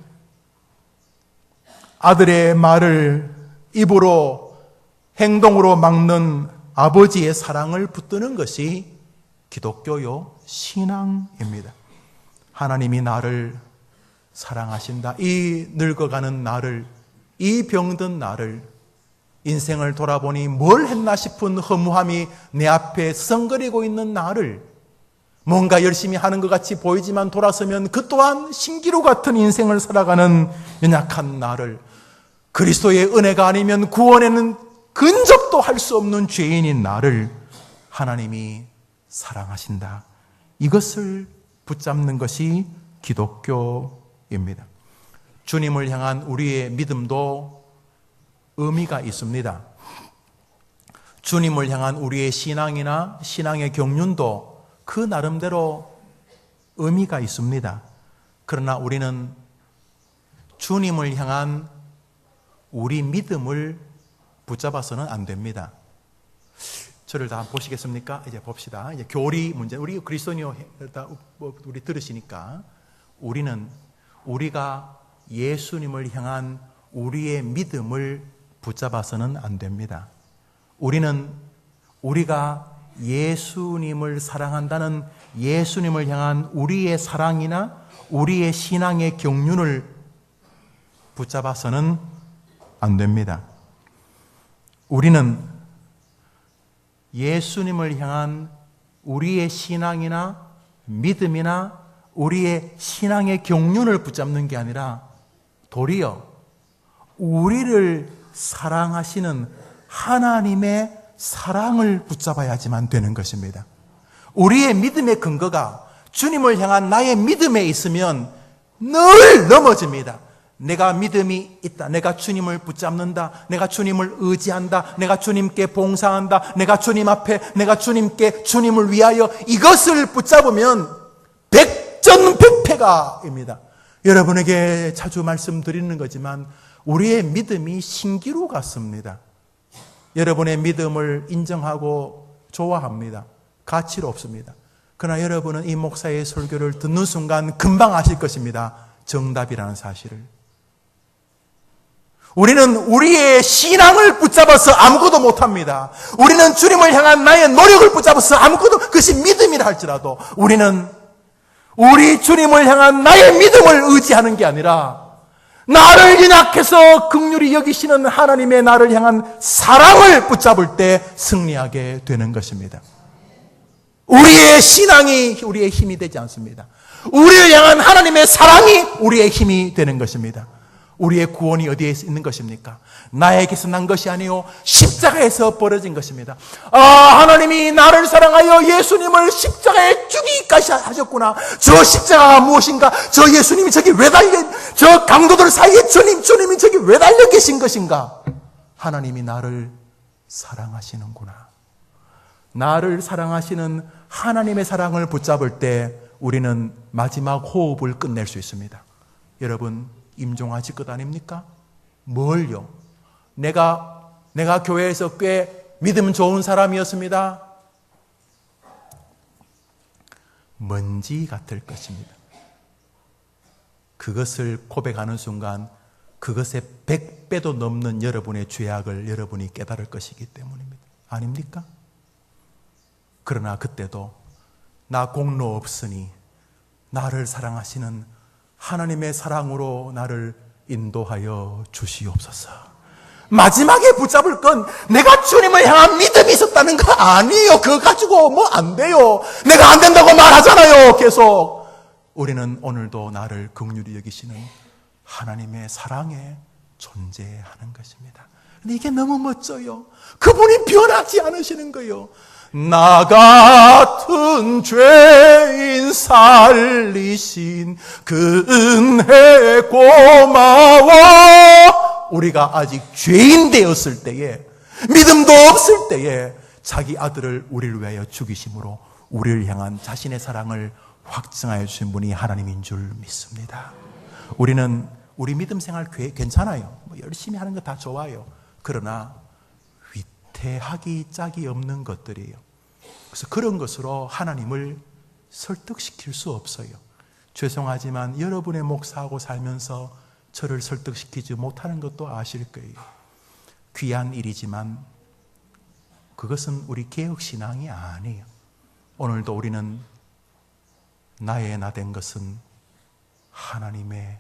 아들의 말을 입으로 행동으로 막는 아버지의 사랑을 붙드는 것이 기독교요 신앙입니다. 하나님이 나를 사랑하신다. 이 늙어가는 나를, 이 병든 나를, 인생을 돌아보니 뭘 했나 싶은 허무함이 내 앞에 서성거리고 있는 나를, 뭔가 열심히 하는 것 같이 보이지만 돌아서면 그 또한 신기루 같은 인생을 살아가는 연약한 나를, 그리스도의 은혜가 아니면 구원에는 근접도 할 수 없는 죄인인 나를 하나님이 사랑하신다. 이것을 붙잡는 것이 기독교입니다. 주님을 향한 우리의 믿음도 의미가 있습니다. 주님을 향한 우리의 신앙이나 신앙의 경륜도 그 나름대로 의미가 있습니다. 그러나 우리는 주님을 향한 우리 믿음을 붙잡아서는 안 됩니다. 저를 다 보시겠습니까? 이제 봅시다. 이제 교리 문제. 우리 그리스도인이요, 우리 들으시니까 우리가 예수님을 향한 우리의 믿음을 붙잡아서는 안 됩니다. 우리가 예수님을 사랑한다는 예수님을 향한 우리의 사랑이나 우리의 신앙의 경륜을 붙잡아서는 안 됩니다. 우리는 예수님을 향한 우리의 신앙이나 믿음이나 우리의 신앙의 경륜을 붙잡는 게 아니라 도리어 우리를 사랑하시는 하나님의 사랑을 붙잡아야지만 되는 것입니다. 우리의 믿음의 근거가 주님을 향한 나의 믿음에 있으면 늘 넘어집니다. 내가 믿음이 있다. 내가 주님을 붙잡는다. 내가 주님을 의지한다. 내가 주님께 봉사한다. 내가 주님 앞에, 내가 주님을 위하여 이것을 붙잡으면 백전백패가입니다. 여러분에게 자주 말씀드리는 거지만 우리의 믿음이 신기루 같습니다. 여러분의 믿음을 인정하고 좋아합니다. 가치로 없습니다. 그러나 여러분은 이 목사의 설교를 듣는 순간 금방 아실 것입니다. 정답이라는 사실을. 우리는 우리의 신앙을 붙잡아서 아무것도 못합니다. 우리는 주님을 향한 나의 노력을 붙잡아서 아무것도, 그것이 믿음이라 할지라도 우리는 우리 주님을 향한 나의 믿음을 의지하는 게 아니라 나를 연약해서 긍휼히 여기시는 하나님의 나를 향한 사랑을 붙잡을 때 승리하게 되는 것입니다. 우리의 신앙이 우리의 힘이 되지 않습니다. 우리를 향한 하나님의 사랑이 우리의 힘이 되는 것입니다. 우리의 구원이 어디에 있는 것입니까? 나에게서 난 것이 아니요 십자가에서 벌어진 것입니다. 하나님이 나를 사랑하여 예수님을 십자가에 죽이기까지 하셨구나. 저 십자가가 무엇인가? 저 예수님이 저기 왜 저 강도들 사이에 주님이 저기 왜 달려 계신 것인가? 하나님이 나를 사랑하시는구나. 나를 사랑하시는 하나님의 사랑을 붙잡을 때 우리는 마지막 호흡을 끝낼 수 있습니다. 여러분, 임종하실 것 아닙니까? 뭘요? 내가 교회에서 꽤 믿음 좋은 사람이었습니다. 먼지 같을 것입니다. 그것을 고백하는 순간 그것의 100배도 넘는 여러분의 죄악을 여러분이 깨달을 것이기 때문입니다. 아닙니까? 그러나 그때도 나 공로 없으니 나를 사랑하시는 하나님의 사랑으로 나를 인도하여 주시옵소서. 마지막에 붙잡을 건 내가 주님을 향한 믿음이 있었다는 거 아니에요. 그거 가지고 뭐 안 돼요. 내가 안 된다고 말하잖아요. 계속. 우리는 오늘도 나를 긍휼히 여기시는 하나님의 사랑에 존재하는 것입니다. 근데 이게 너무 멋져요. 그분이 변하지 않으시는 거예요. 나 같은 죄인 살리신 그 은혜 고마워. 우리가 아직 죄인 되었을 때에, 믿음도 없을 때에 자기 아들을 우리를 위하여 죽이심으로 우리를 향한 자신의 사랑을 확증하여 주신 분이 하나님인 줄 믿습니다. 우리는 우리 믿음 생활 괜찮아요. 열심히 하는 거 다 좋아요. 그러나 위태하기 짝이 없는 것들이에요. 그래서 그런 것으로 하나님을 설득시킬 수 없어요. 죄송하지만 여러분의 목사하고 살면서 저를 설득시키지 못하는 것도 아실 거예요. 귀한 일이지만 그것은 우리 개혁신앙이 아니에요. 오늘도 우리는 나의 나 된 것은 하나님의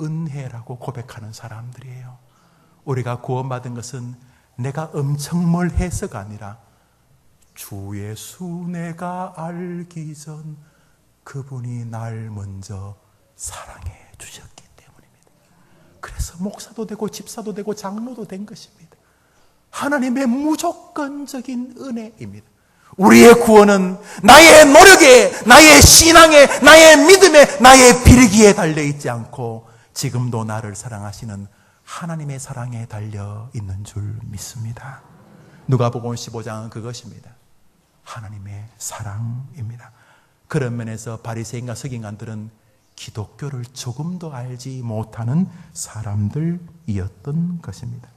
은혜라고 고백하는 사람들이에요. 우리가 구원받은 것은 내가 엄청 뭘 해서가 아니라 주 예수 내가 알기 전 그분이 날 먼저 사랑해 주셨기 때문입니다. 그래서 목사도 되고 집사도 되고 장로도 된 것입니다. 하나님의 무조건적인 은혜입니다. 우리의 구원은 나의 노력에, 나의 신앙에, 나의 믿음에, 나의 빌기에 달려있지 않고 지금도 나를 사랑하시는 하나님의 사랑에 달려 있는 줄 믿습니다. 누가복음 15장은 그것입니다. 하나님의 사랑입니다. 그런 면에서 바리새인과 서기관들은 기독교를 조금도 알지 못하는 사람들이었던 것입니다.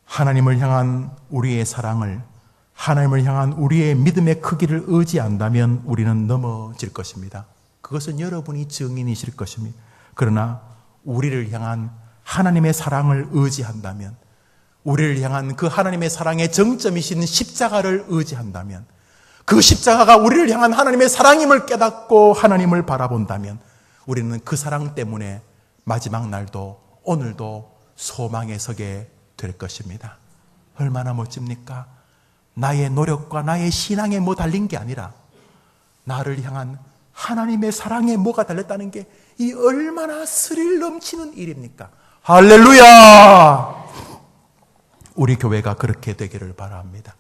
하나님을 향한 우리의 사랑을, 하나님을 향한 우리의 믿음의 크기를 의지한다면 우리는 넘어질 것입니다. 그것은 여러분이 증인이실 것입니다. 그러나 우리를 향한 하나님의 사랑을 의지한다면, 우리를 향한 그 하나님의 사랑의 정점이신 십자가를 의지한다면, 그 십자가가 우리를 향한 하나님의 사랑임을 깨닫고 하나님을 바라본다면 우리는 그 사랑 때문에 마지막 날도 오늘도 소망에 서게 될 것입니다. 얼마나 멋집니까? 나의 노력과 나의 신앙에 뭐 달린 게 아니라 나를 향한 하나님의 사랑에 뭐가 달렸다는 게 이 얼마나 스릴 넘치는 일입니까? 할렐루야! 우리 교회가 그렇게 되기를 바랍니다.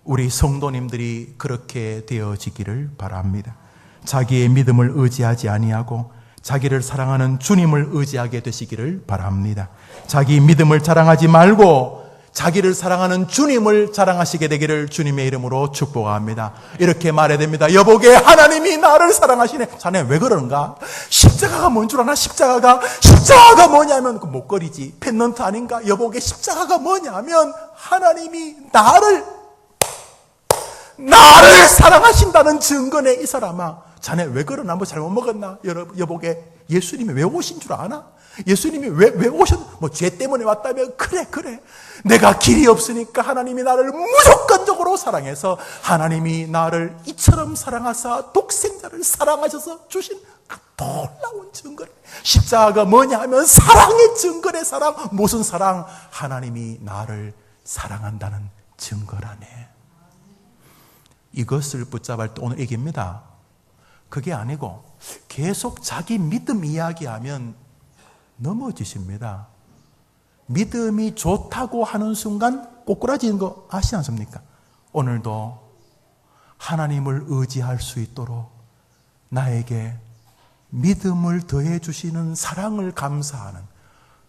우리 성도님들이 그렇게 되어지기를 바랍니다. 자기의 믿음을 의지하지 아니하고 자기를 사랑하는 주님을 의지하게 되시기를 바랍니다. 자기 믿음을 자랑하지 말고 자기를 사랑하는 주님을 자랑하시게 되기를 주님의 이름으로 축복합니다. 이렇게 말해야 됩니다. 여보게 하나님이 나를 사랑하시네. 자네 왜 그러는가? 십자가가 뭔 줄 아나? 십자가가 뭐냐면 그 목걸이지, 펜던트 아닌가? 여보게 십자가가 뭐냐면 하나님이 나를 사랑하신다는 증거네. 이 사람아, 자네 왜 그러나? 뭐 잘못 먹었나? 여보게 예수님이 왜 오신 줄 아나? 예수님이 왜 오셨? 뭐 죄 때문에 왔다면 그래. 내가 길이 없으니까 하나님이 나를 무조건적으로 사랑해서 하나님이 나를 이처럼 사랑하사 독생자를 사랑하셔서 주신 그 놀라운 증거래. 십자가가 뭐냐 하면 사랑의 증거래. 사랑. 무슨 사랑? 하나님이 나를 사랑한다는 증거라네. 이것을 붙잡을 때 오늘 얘기입니다. 그게 아니고 계속 자기 믿음 이야기하면 넘어지십니다. 믿음이 좋다고 하는 순간 꼬꾸라지는 거 아시지 않습니까? 오늘도 하나님을 의지할 수 있도록 나에게 믿음을 더해 주시는 사랑을 감사하는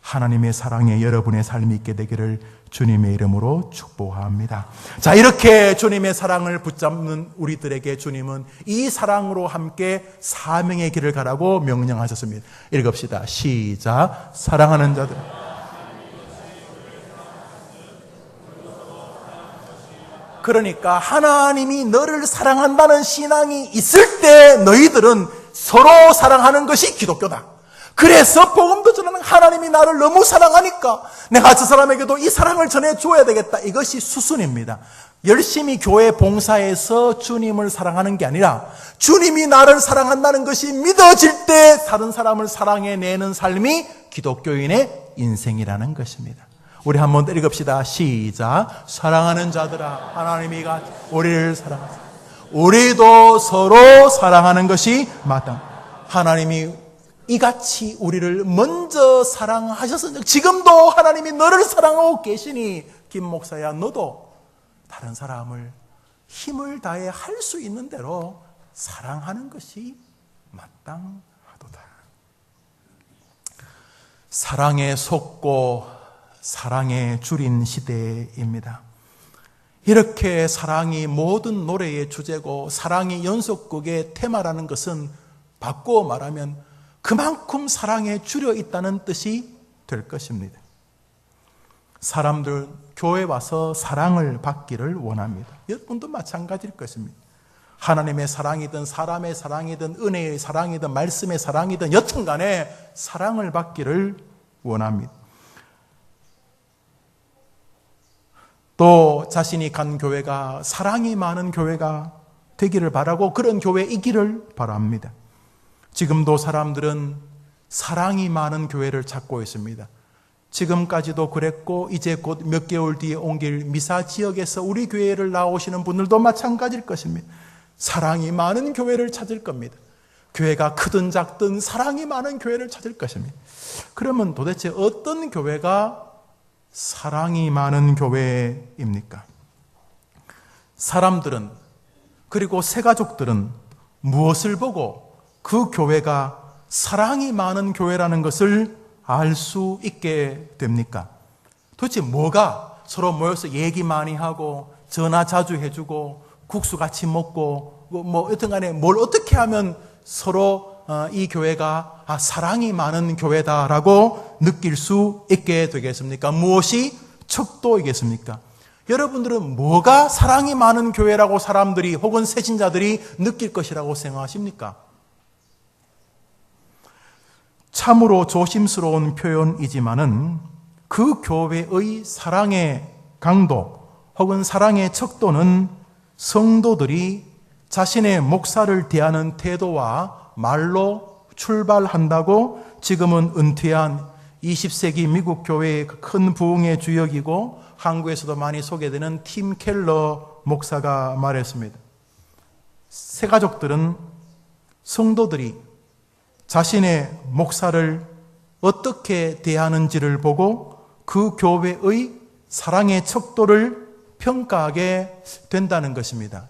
하나님의 사랑에 여러분의 삶이 있게 되기를 주님의 이름으로 축복합니다. 자, 이렇게 주님의 사랑을 붙잡는 우리들에게 주님은 이 사랑으로 함께 사명의 길을 가라고 명령하셨습니다. 읽읍시다. 시작. 사랑하는 자들. 그러니까 하나님이 너를 사랑한다는 신앙이 있을 때 너희들은 서로 사랑하는 것이 기독교다. 그래서 복음도 전하는 하나님이 나를 너무 사랑하니까 내가 저 사람에게도 이 사랑을 전해줘야 되겠다. 이것이 수순입니다. 열심히 교회 봉사해서 주님을 사랑하는 게 아니라 주님이 나를 사랑한다는 것이 믿어질 때 다른 사람을 사랑해내는 삶이 기독교인의 인생이라는 것입니다. 우리 한번 더 읽읍시다. 시작. 사랑하는 자들아, 하나님이 우리를 사랑하사 우리도 서로 사랑하는 것이 마땅. 하나님이 이같이 우리를 먼저 사랑하셔서 지금도 하나님이 너를 사랑하고 계시니 김 목사야, 너도 다른 사람을 힘을 다해 할 수 있는 대로 사랑하는 것이 마땅하도다. 사랑에 속고 사랑에 줄인 시대입니다. 이렇게 사랑이 모든 노래의 주제고 사랑이 연속극의 테마라는 것은 바꾸어 말하면 그만큼 사랑에 줄여 있다는 뜻이 될 것입니다. 사람들 교회 와서 사랑을 받기를 원합니다. 여러분도 마찬가지일 것입니다. 하나님의 사랑이든 사람의 사랑이든 은혜의 사랑이든 말씀의 사랑이든 여튼간에 사랑을 받기를 원합니다. 또 자신이 간 교회가 사랑이 많은 교회가 되기를 바라고 그런 교회이기를 바랍니다. 지금도 사람들은 사랑이 많은 교회를 찾고 있습니다. 지금까지도 그랬고 이제 곧 몇 개월 뒤에 옮길 미사 지역에서 우리 교회를 나오시는 분들도 마찬가지일 것입니다. 사랑이 많은 교회를 찾을 겁니다. 교회가 크든 작든 사랑이 많은 교회를 찾을 것입니다. 그러면 도대체 어떤 교회가 사랑이 많은 교회입니까? 사람들은, 그리고 새가족들은 무엇을 보고 그 교회가 사랑이 많은 교회라는 것을 알 수 있게 됩니까? 도대체 뭐가 서로 모여서 얘기 많이 하고 전화 자주 해주고 국수 같이 먹고 여튼 간에 뭘 어떻게 하면 서로 이 교회가 사랑이 많은 교회다라고 느낄 수 있게 되겠습니까? 무엇이 척도이겠습니까? 여러분들은 뭐가 사랑이 많은 교회라고 사람들이 혹은 새신자들이 느낄 것이라고 생각하십니까? 참으로 조심스러운 표현이지만은 그 교회의 사랑의 강도 혹은 사랑의 척도는 성도들이 자신의 목사를 대하는 태도와 말로 출발한다고 지금은 은퇴한 20세기 미국 교회의 큰 부흥의 주역이고 한국에서도 많이 소개되는 팀 켈러 목사가 말했습니다. 새가족들은 성도들이 자신의 목사를 어떻게 대하는지를 보고 그 교회의 사랑의 척도를 평가하게 된다는 것입니다.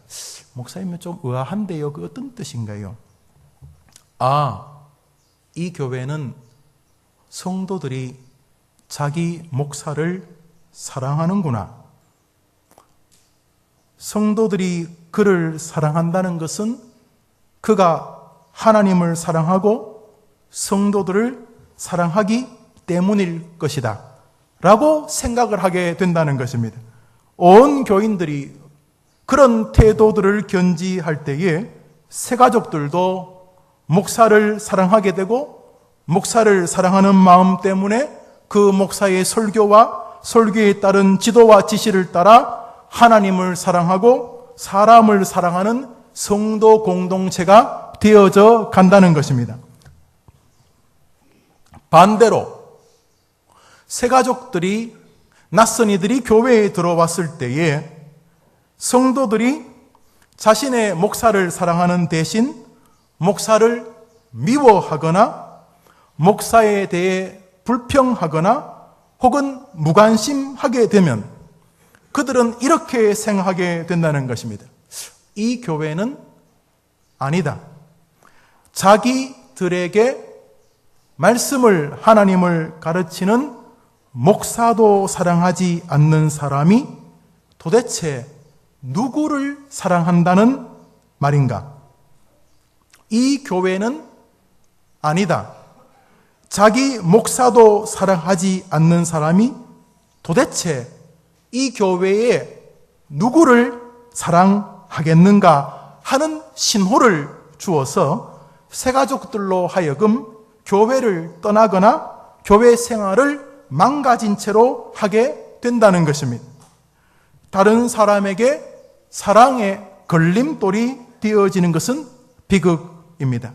목사님은 좀 의아한데요. 그 어떤 뜻인가요? 이 교회는 성도들이 자기 목사를 사랑하는구나. 성도들이 그를 사랑한다는 것은 그가 하나님을 사랑하고 성도들을 사랑하기 때문일 것이다 라고 생각을 하게 된다는 것입니다. 온 교인들이 그런 태도들을 견지할 때에 새가족들도 목사를 사랑하게 되고 목사를 사랑하는 마음 때문에 그 목사의 설교와 설교에 따른 지도와 지시를 따라 하나님을 사랑하고 사람을 사랑하는 성도 공동체가 되어져 간다는 것입니다. 반대로 새가족들이 낯선 이들이 교회에 들어왔을 때에 성도들이 자신의 목사를 사랑하는 대신 목사를 미워하거나 목사에 대해 불평하거나 혹은 무관심하게 되면 그들은 이렇게 생각하게 된다는 것입니다. 이 교회는 아니다. 자기들에게 말씀을 하나님을 가르치는 목사도 사랑하지 않는 사람이 도대체 누구를 사랑한다는 말인가? 이 교회는 아니다. 자기 목사도 사랑하지 않는 사람이 도대체 이 교회에 누구를 사랑하겠는가 하는 신호를 주어서 새가족들로 하여금 교회를 떠나거나 교회 생활을 망가진 채로 하게 된다는 것입니다. 다른 사람에게 사랑의 걸림돌이 되어지는 것은 비극입니다.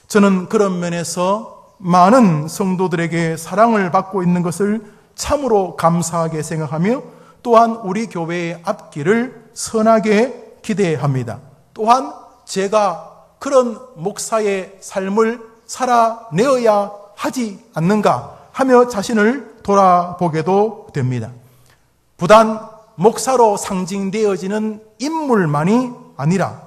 저는 그런 면에서 많은 성도들에게 사랑을 받고 있는 것을 참으로 감사하게 생각하며 또한 우리 교회의 앞길을 선하게 기대합니다. 또한 제가 그런 목사의 삶을 살아내어야 하지 않는가 하며 자신을 돌아보게도 됩니다. 부단 목사로 상징되어지는 인물만이 아니라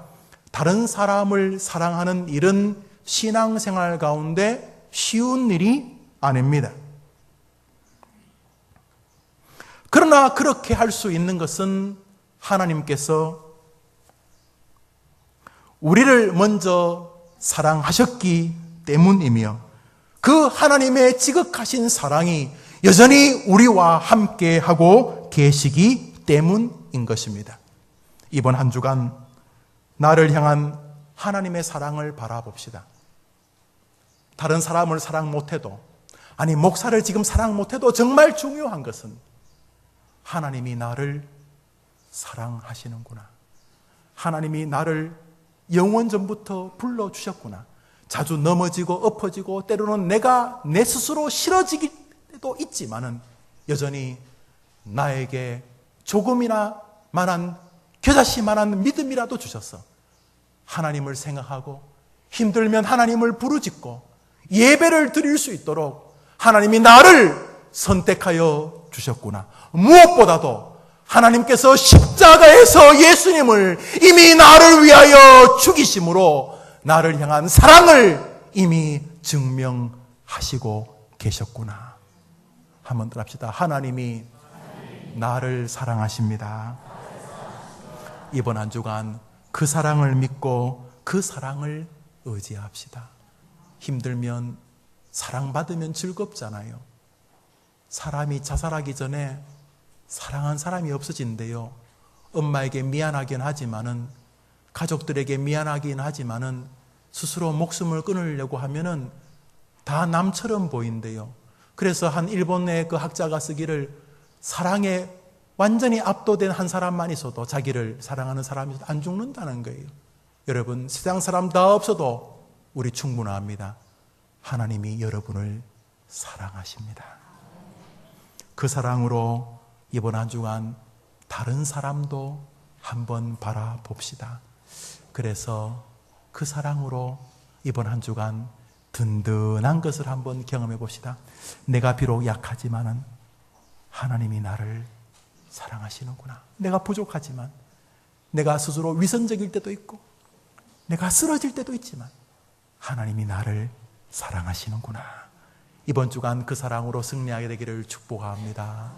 다른 사람을 사랑하는 일은 신앙생활 가운데 쉬운 일이 아닙니다. 그러나 그렇게 할 수 있는 것은 하나님께서 우리를 먼저 사랑하셨기 때문이며 그 하나님의 지극하신 사랑이 여전히 우리와 함께하고 계시기 때문인 것입니다. 이번 한 주간 나를 향한 하나님의 사랑을 바라봅시다. 다른 사람을 사랑 못해도, 아니 목사를 지금 사랑 못해도 정말 중요한 것은 하나님이 나를 사랑하시는구나. 하나님이 나를 영원 전부터 불러주셨구나. 자주 넘어지고 엎어지고 때로는 내가 내 스스로 싫어지기도 있지만은 여전히 나에게 조금이나 만한 겨자씨만한 믿음이라도 주셨어. 하나님을 생각하고 힘들면 하나님을 부르짖고 예배를 드릴 수 있도록 하나님이 나를 선택하여 주셨구나. 무엇보다도 하나님께서 십자가에서 예수님을 이미 나를 위하여 죽이심으로 나를 향한 사랑을 이미 증명하시고 계셨구나. 한번 더 합시다. 하나님이 나를 사랑하십니다. 이번 한 주간 그 사랑을 믿고 그 사랑을 의지합시다. 힘들면 사랑받으면 즐겁잖아요. 사람이 자살하기 전에 사랑한 사람이 없어진대요. 엄마에게 미안하긴 하지만은, 가족들에게 미안하긴 하지만은 스스로 목숨을 끊으려고 하면은 다 남처럼 보인대요. 그래서 한 일본의 그 학자가 쓰기를, 사랑에 완전히 압도된 한 사람만 있어도, 자기를 사랑하는 사람이 안 죽는다는 거예요. 여러분, 세상 사람 다 없어도 우리 충분합니다. 하나님이 여러분을 사랑하십니다. 그 사랑으로 이번 한 주간 다른 사람도 한번 바라봅시다. 그래서 그 사랑으로 이번 한 주간 든든한 것을 한번 경험해 봅시다. 내가 비록 약하지만은 하나님이 나를 사랑하시는구나. 내가 부족하지만, 내가 스스로 위선적일 때도 있고, 내가 쓰러질 때도 있지만 하나님이 나를 사랑하시는구나. 이번 주간 그 사랑으로 승리하게 되기를 축복합니다.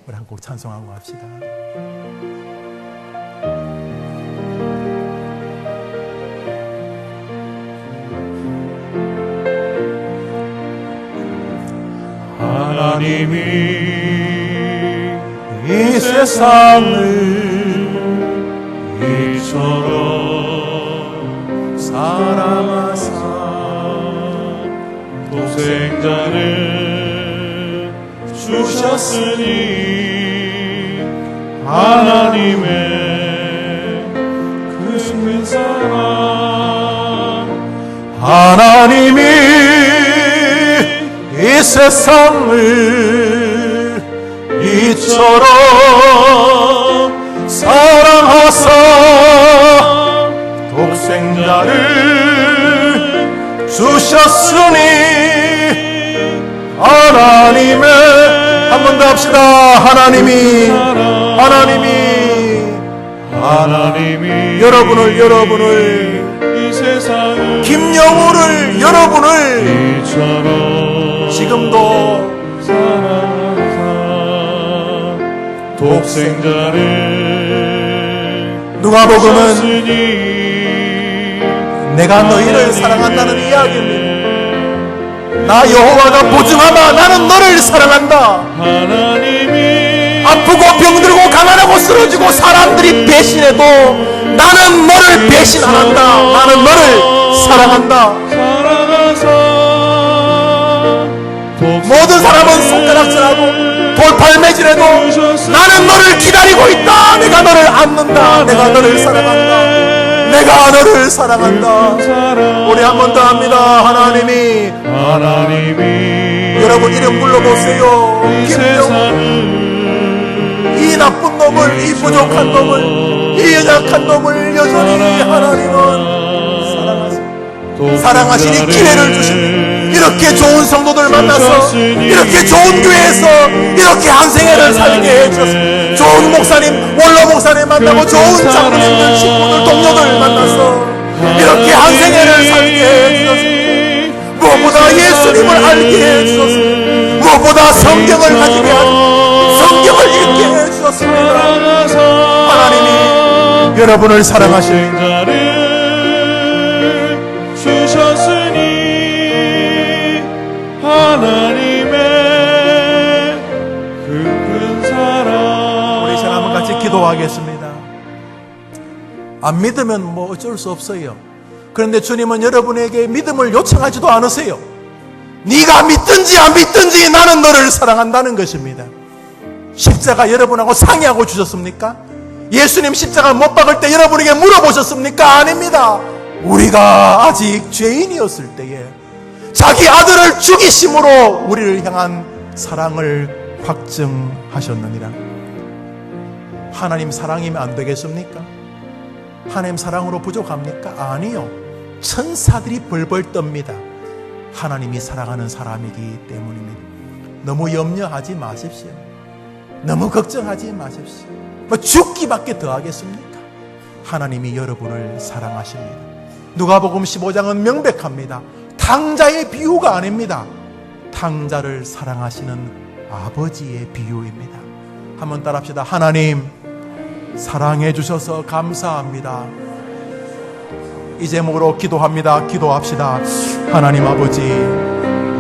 우리 한 곡 찬송하고 합시다. 하나님이 이 세상을 이처럼 사랑하사 독생자를 주셨으니 하나님의 그 큰 사랑, 하나님이 이 세상을 이처럼 사랑하사 독생자를 주셨으니 하나님의, 한 번 더 합시다. 하나님이 여러분을 이 세상을, 김영우를, 여러분을 이처럼 지금도 사랑하사 독생자를 누가복음은 주셨으니 내가 너희를 사랑한다는 이야기입니다. 나 여호와가 보증하마, 나는 너를 사랑한다. 하나님이 아프고 병들고 가난하고 쓰러지고 사람들이 배신해도 나는 너를 배신 안 한다. 나는 너를 사랑한다. 모든 사람은 손가락질하고 돌팔매질해도 나는 너를 기다리고 있다. 내가 너를 안는다. 내가 너를 사랑한다. 내가 너를 사랑한다. 우리 한 번 더 합니다. 하나님이 여러분 이름 불러보세요. 김영우, 이 나쁜 놈을, 이 부족한 놈을, 이 연약한 놈을 여전히 하나님은 사랑하십니다. 사랑하시니 기회를 주십니다. 이렇게 좋은 성도들 만나서, 이렇게 좋은 교회에서 이렇게 한 생애를 살게 해주셨습니다. 좋은 목사님, 원로 목사님 만나고 좋은 장로님들, 친구들, 동료들 만나서 이렇게 한 생애를 살게 해주셨습니다. 무엇보다 예수님을 알게 해주셨습니다. 무엇보다 성경을 가지게 하시고 성경을 읽게 해주셨습니다. 하나님이 여러분을 사랑하십니다. 주셨으니 하나님의 그 큰 사랑. 우리 시간 한번 같이 기도하겠습니다. 안 믿으면 뭐 어쩔 수 없어요. 그런데 주님은 여러분에게 믿음을 요청하지도 않으세요. 네가 믿든지 안 믿든지 나는 너를 사랑한다는 것입니다. 십자가 여러분하고 상의하고 주셨습니까? 예수님 십자가 못 박을 때 여러분에게 물어보셨습니까? 아닙니다. 우리가 아직 죄인이었을 때에 자기 아들을 죽이심으로 우리를 향한 사랑을 확증하셨느니라. 하나님 사랑이면 안 되겠습니까? 하나님 사랑으로 부족합니까? 아니요. 천사들이 벌벌 떱니다. 하나님이 사랑하는 사람이기 때문입니다. 너무 염려하지 마십시오. 너무 걱정하지 마십시오. 뭐 죽기밖에 더 하겠습니까? 하나님이 여러분을 사랑하십니다. 누가복음 15장은 명백합니다. 탕자의 비유가 아닙니다. 탕자를 사랑하시는 아버지의 비유입니다. 한번 따라합시다. 하나님 사랑해 주셔서 감사합니다. 이 제목으로 기도합니다. 기도합시다. 하나님 아버지,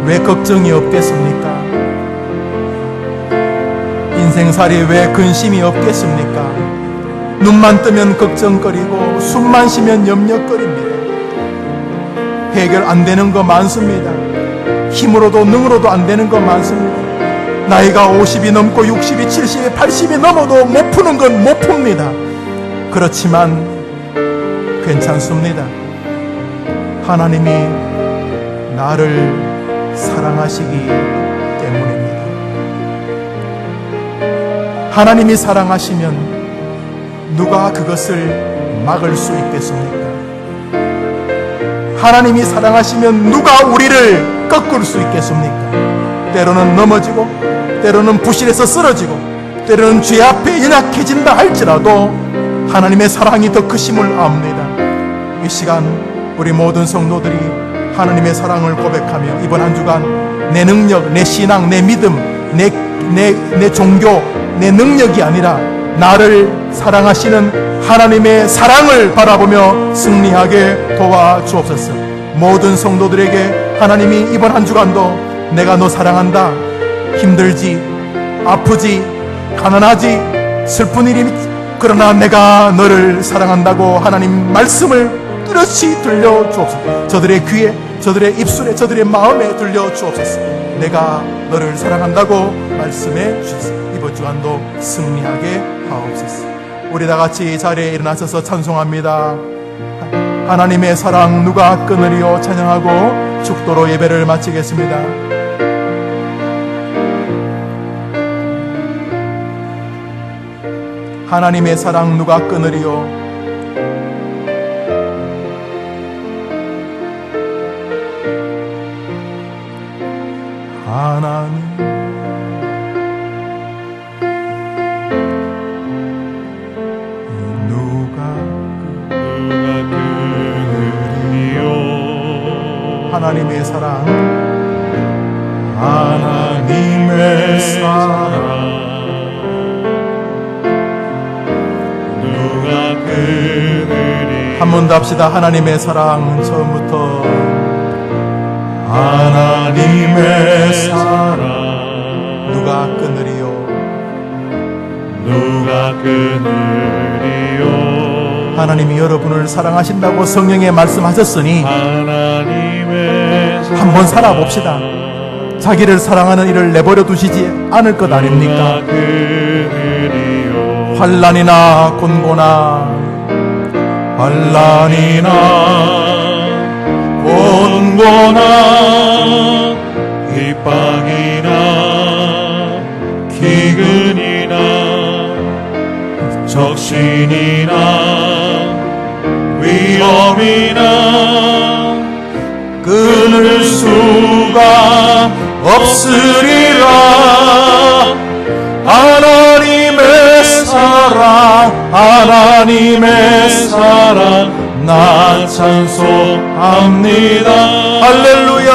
왜 걱정이 없겠습니까? 인생살이 왜 근심이 없겠습니까? 눈만 뜨면 걱정거리고 숨만 쉬면 염려거립니다. 해결 안 되는 거 많습니다. 힘으로도 능으로도 안 되는 거 많습니다. 나이가 50이 넘고 60이 70이 80이 넘어도 못 푸는 건 못 풉니다. 그렇지만 괜찮습니다. 하나님이 나를 사랑하시기 때문입니다. 하나님이 사랑하시면 누가 그것을 막을 수 있겠습니까? 하나님이 사랑하시면 누가 우리를 꺾을 수 있겠습니까? 때로는 넘어지고, 때로는 부실해서 쓰러지고, 때로는 죄 앞에 연약해진다 할지라도 하나님의 사랑이 더 크심을 압니다. 이 시간 우리 모든 성도들이 하나님의 사랑을 고백하며 이번 한 주간 내 능력, 내 신앙, 내 믿음, 내 종교, 내 능력이 아니라 나를 사랑하시는 하나님의 사랑을 바라보며 승리하게 도와주옵소서. 모든 성도들에게 하나님이 이번 한 주간도 내가 너 사랑한다, 힘들지, 아프지, 가난하지, 슬픈 일이, 그러나 내가 너를 사랑한다고 하나님 말씀을 뚜렷이 들려주옵소서. 저들의 귀에, 저들의 입술에, 저들의 마음에 들려주옵소서. 내가 너를 사랑한다고 말씀해 주소서. 이번 주간도 승리하게 하옵소서. 우리 다 같이 이 자리에 일어나셔서 찬송합니다. 하나님의 사랑 누가 끊으리요 찬양하고 축도로 예배를 마치겠습니다. 하나님의 사랑 누가 끊으리요? 하나님 누가 끊으리요? 하나님의 사랑, 하나님의 사랑 한 번 더 합시다. 하나님의 사랑 처음부터. 하나님의 사랑 누가 끊으리요? 누가 끊으리요? 하나님이 여러분을 사랑하신다고 성령에 말씀하셨으니 한번 살아봅시다. 자기를 사랑하는 이를 내버려 두시지 않을 것 아닙니까? 환난이나 곤고나 환난이나 곤고나 핍박이나 기근이나 적신이나 위험이나 끊을 수가 없으리라. 하나님의 사랑, 하나님의 사랑 나 찬송합니다. 할렐루야,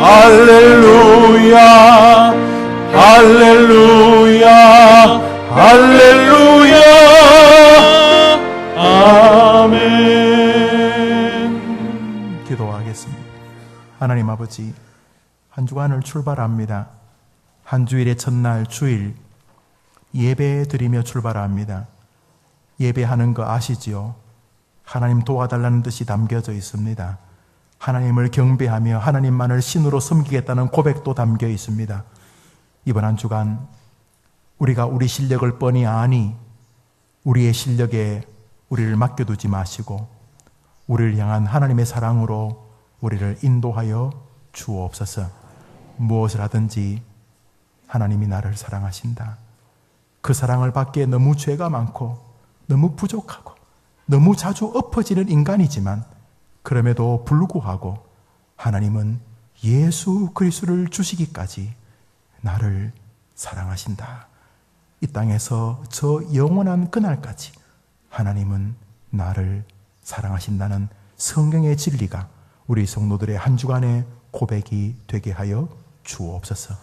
할렐루야, 할렐루야, 할렐루야. 아멘. 기도하겠습니다. 하나님 아버지, 한 주간을 출발합니다. 한 주일의 첫날 주일 예배 드리며 출발합니다. 예배하는 거 아시지요? 하나님 도와달라는 뜻이 담겨져 있습니다. 하나님을 경배하며 하나님만을 신으로 섬기겠다는 고백도 담겨 있습니다. 이번 한 주간 우리가 우리 실력을 뻔히 아니 우리의 실력에 우리를 맡겨두지 마시고 우리를 향한 하나님의 사랑으로 우리를 인도하여 주옵소서. 무엇을 하든지 하나님이 나를 사랑하신다. 그 사랑을 받기에 너무 죄가 많고 너무 부족하고 너무 자주 엎어지는 인간이지만 그럼에도 불구하고 하나님은 예수 그리스도를 주시기까지 나를 사랑하신다. 이 땅에서 저 영원한 그날까지 하나님은 나를 사랑하신다는 성경의 진리가 우리 성도들의 한 주간의 고백이 되게 하여 주옵소서.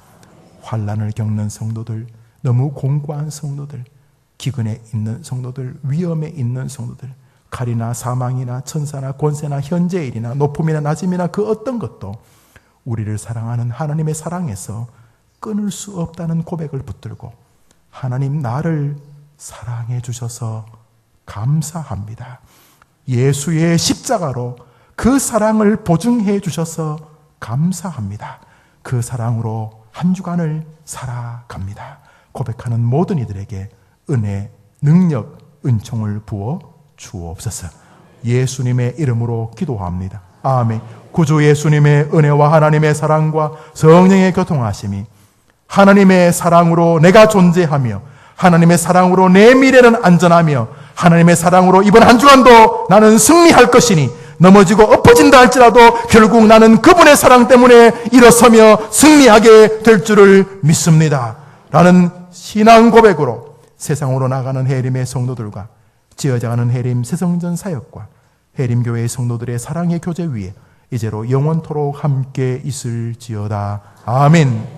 환난을 겪는 성도들, 너무 공고한 성도들, 기근에 있는 성도들, 위험에 있는 성도들, 칼이나 사망이나 천사나 권세나 현재의 일이나 높음이나 낮음이나 그 어떤 것도 우리를 사랑하는 하나님의 사랑에서 끊을 수 없다는 고백을 붙들고 하나님 나를 사랑해 주셔서 감사합니다. 예수의 십자가로 그 사랑을 보증해 주셔서 감사합니다. 그 사랑으로 한 주간을 살아갑니다. 고백하는 모든 이들에게 은혜, 능력, 은총을 부어 주옵소서. 예수님의 이름으로 기도합니다. 아멘. 구주 예수님의 은혜와 하나님의 사랑과 성령의 교통하심이 하나님의 사랑으로 내가 존재하며 하나님의 사랑으로 내 미래는 안전하며 하나님의 사랑으로 이번 한 주간도 나는 승리할 것이니 넘어지고 엎어진다 할지라도 결국 나는 그분의 사랑 때문에 일어서며 승리하게 될 줄을 믿습니다. 라는 신앙 고백으로 세상으로 나가는 해림의 성도들과 지어져가는 해림 새성전 사역과 해림교회의 성도들의 사랑의 교제 위에 이제로 영원토록 함께 있을지어다. 아멘.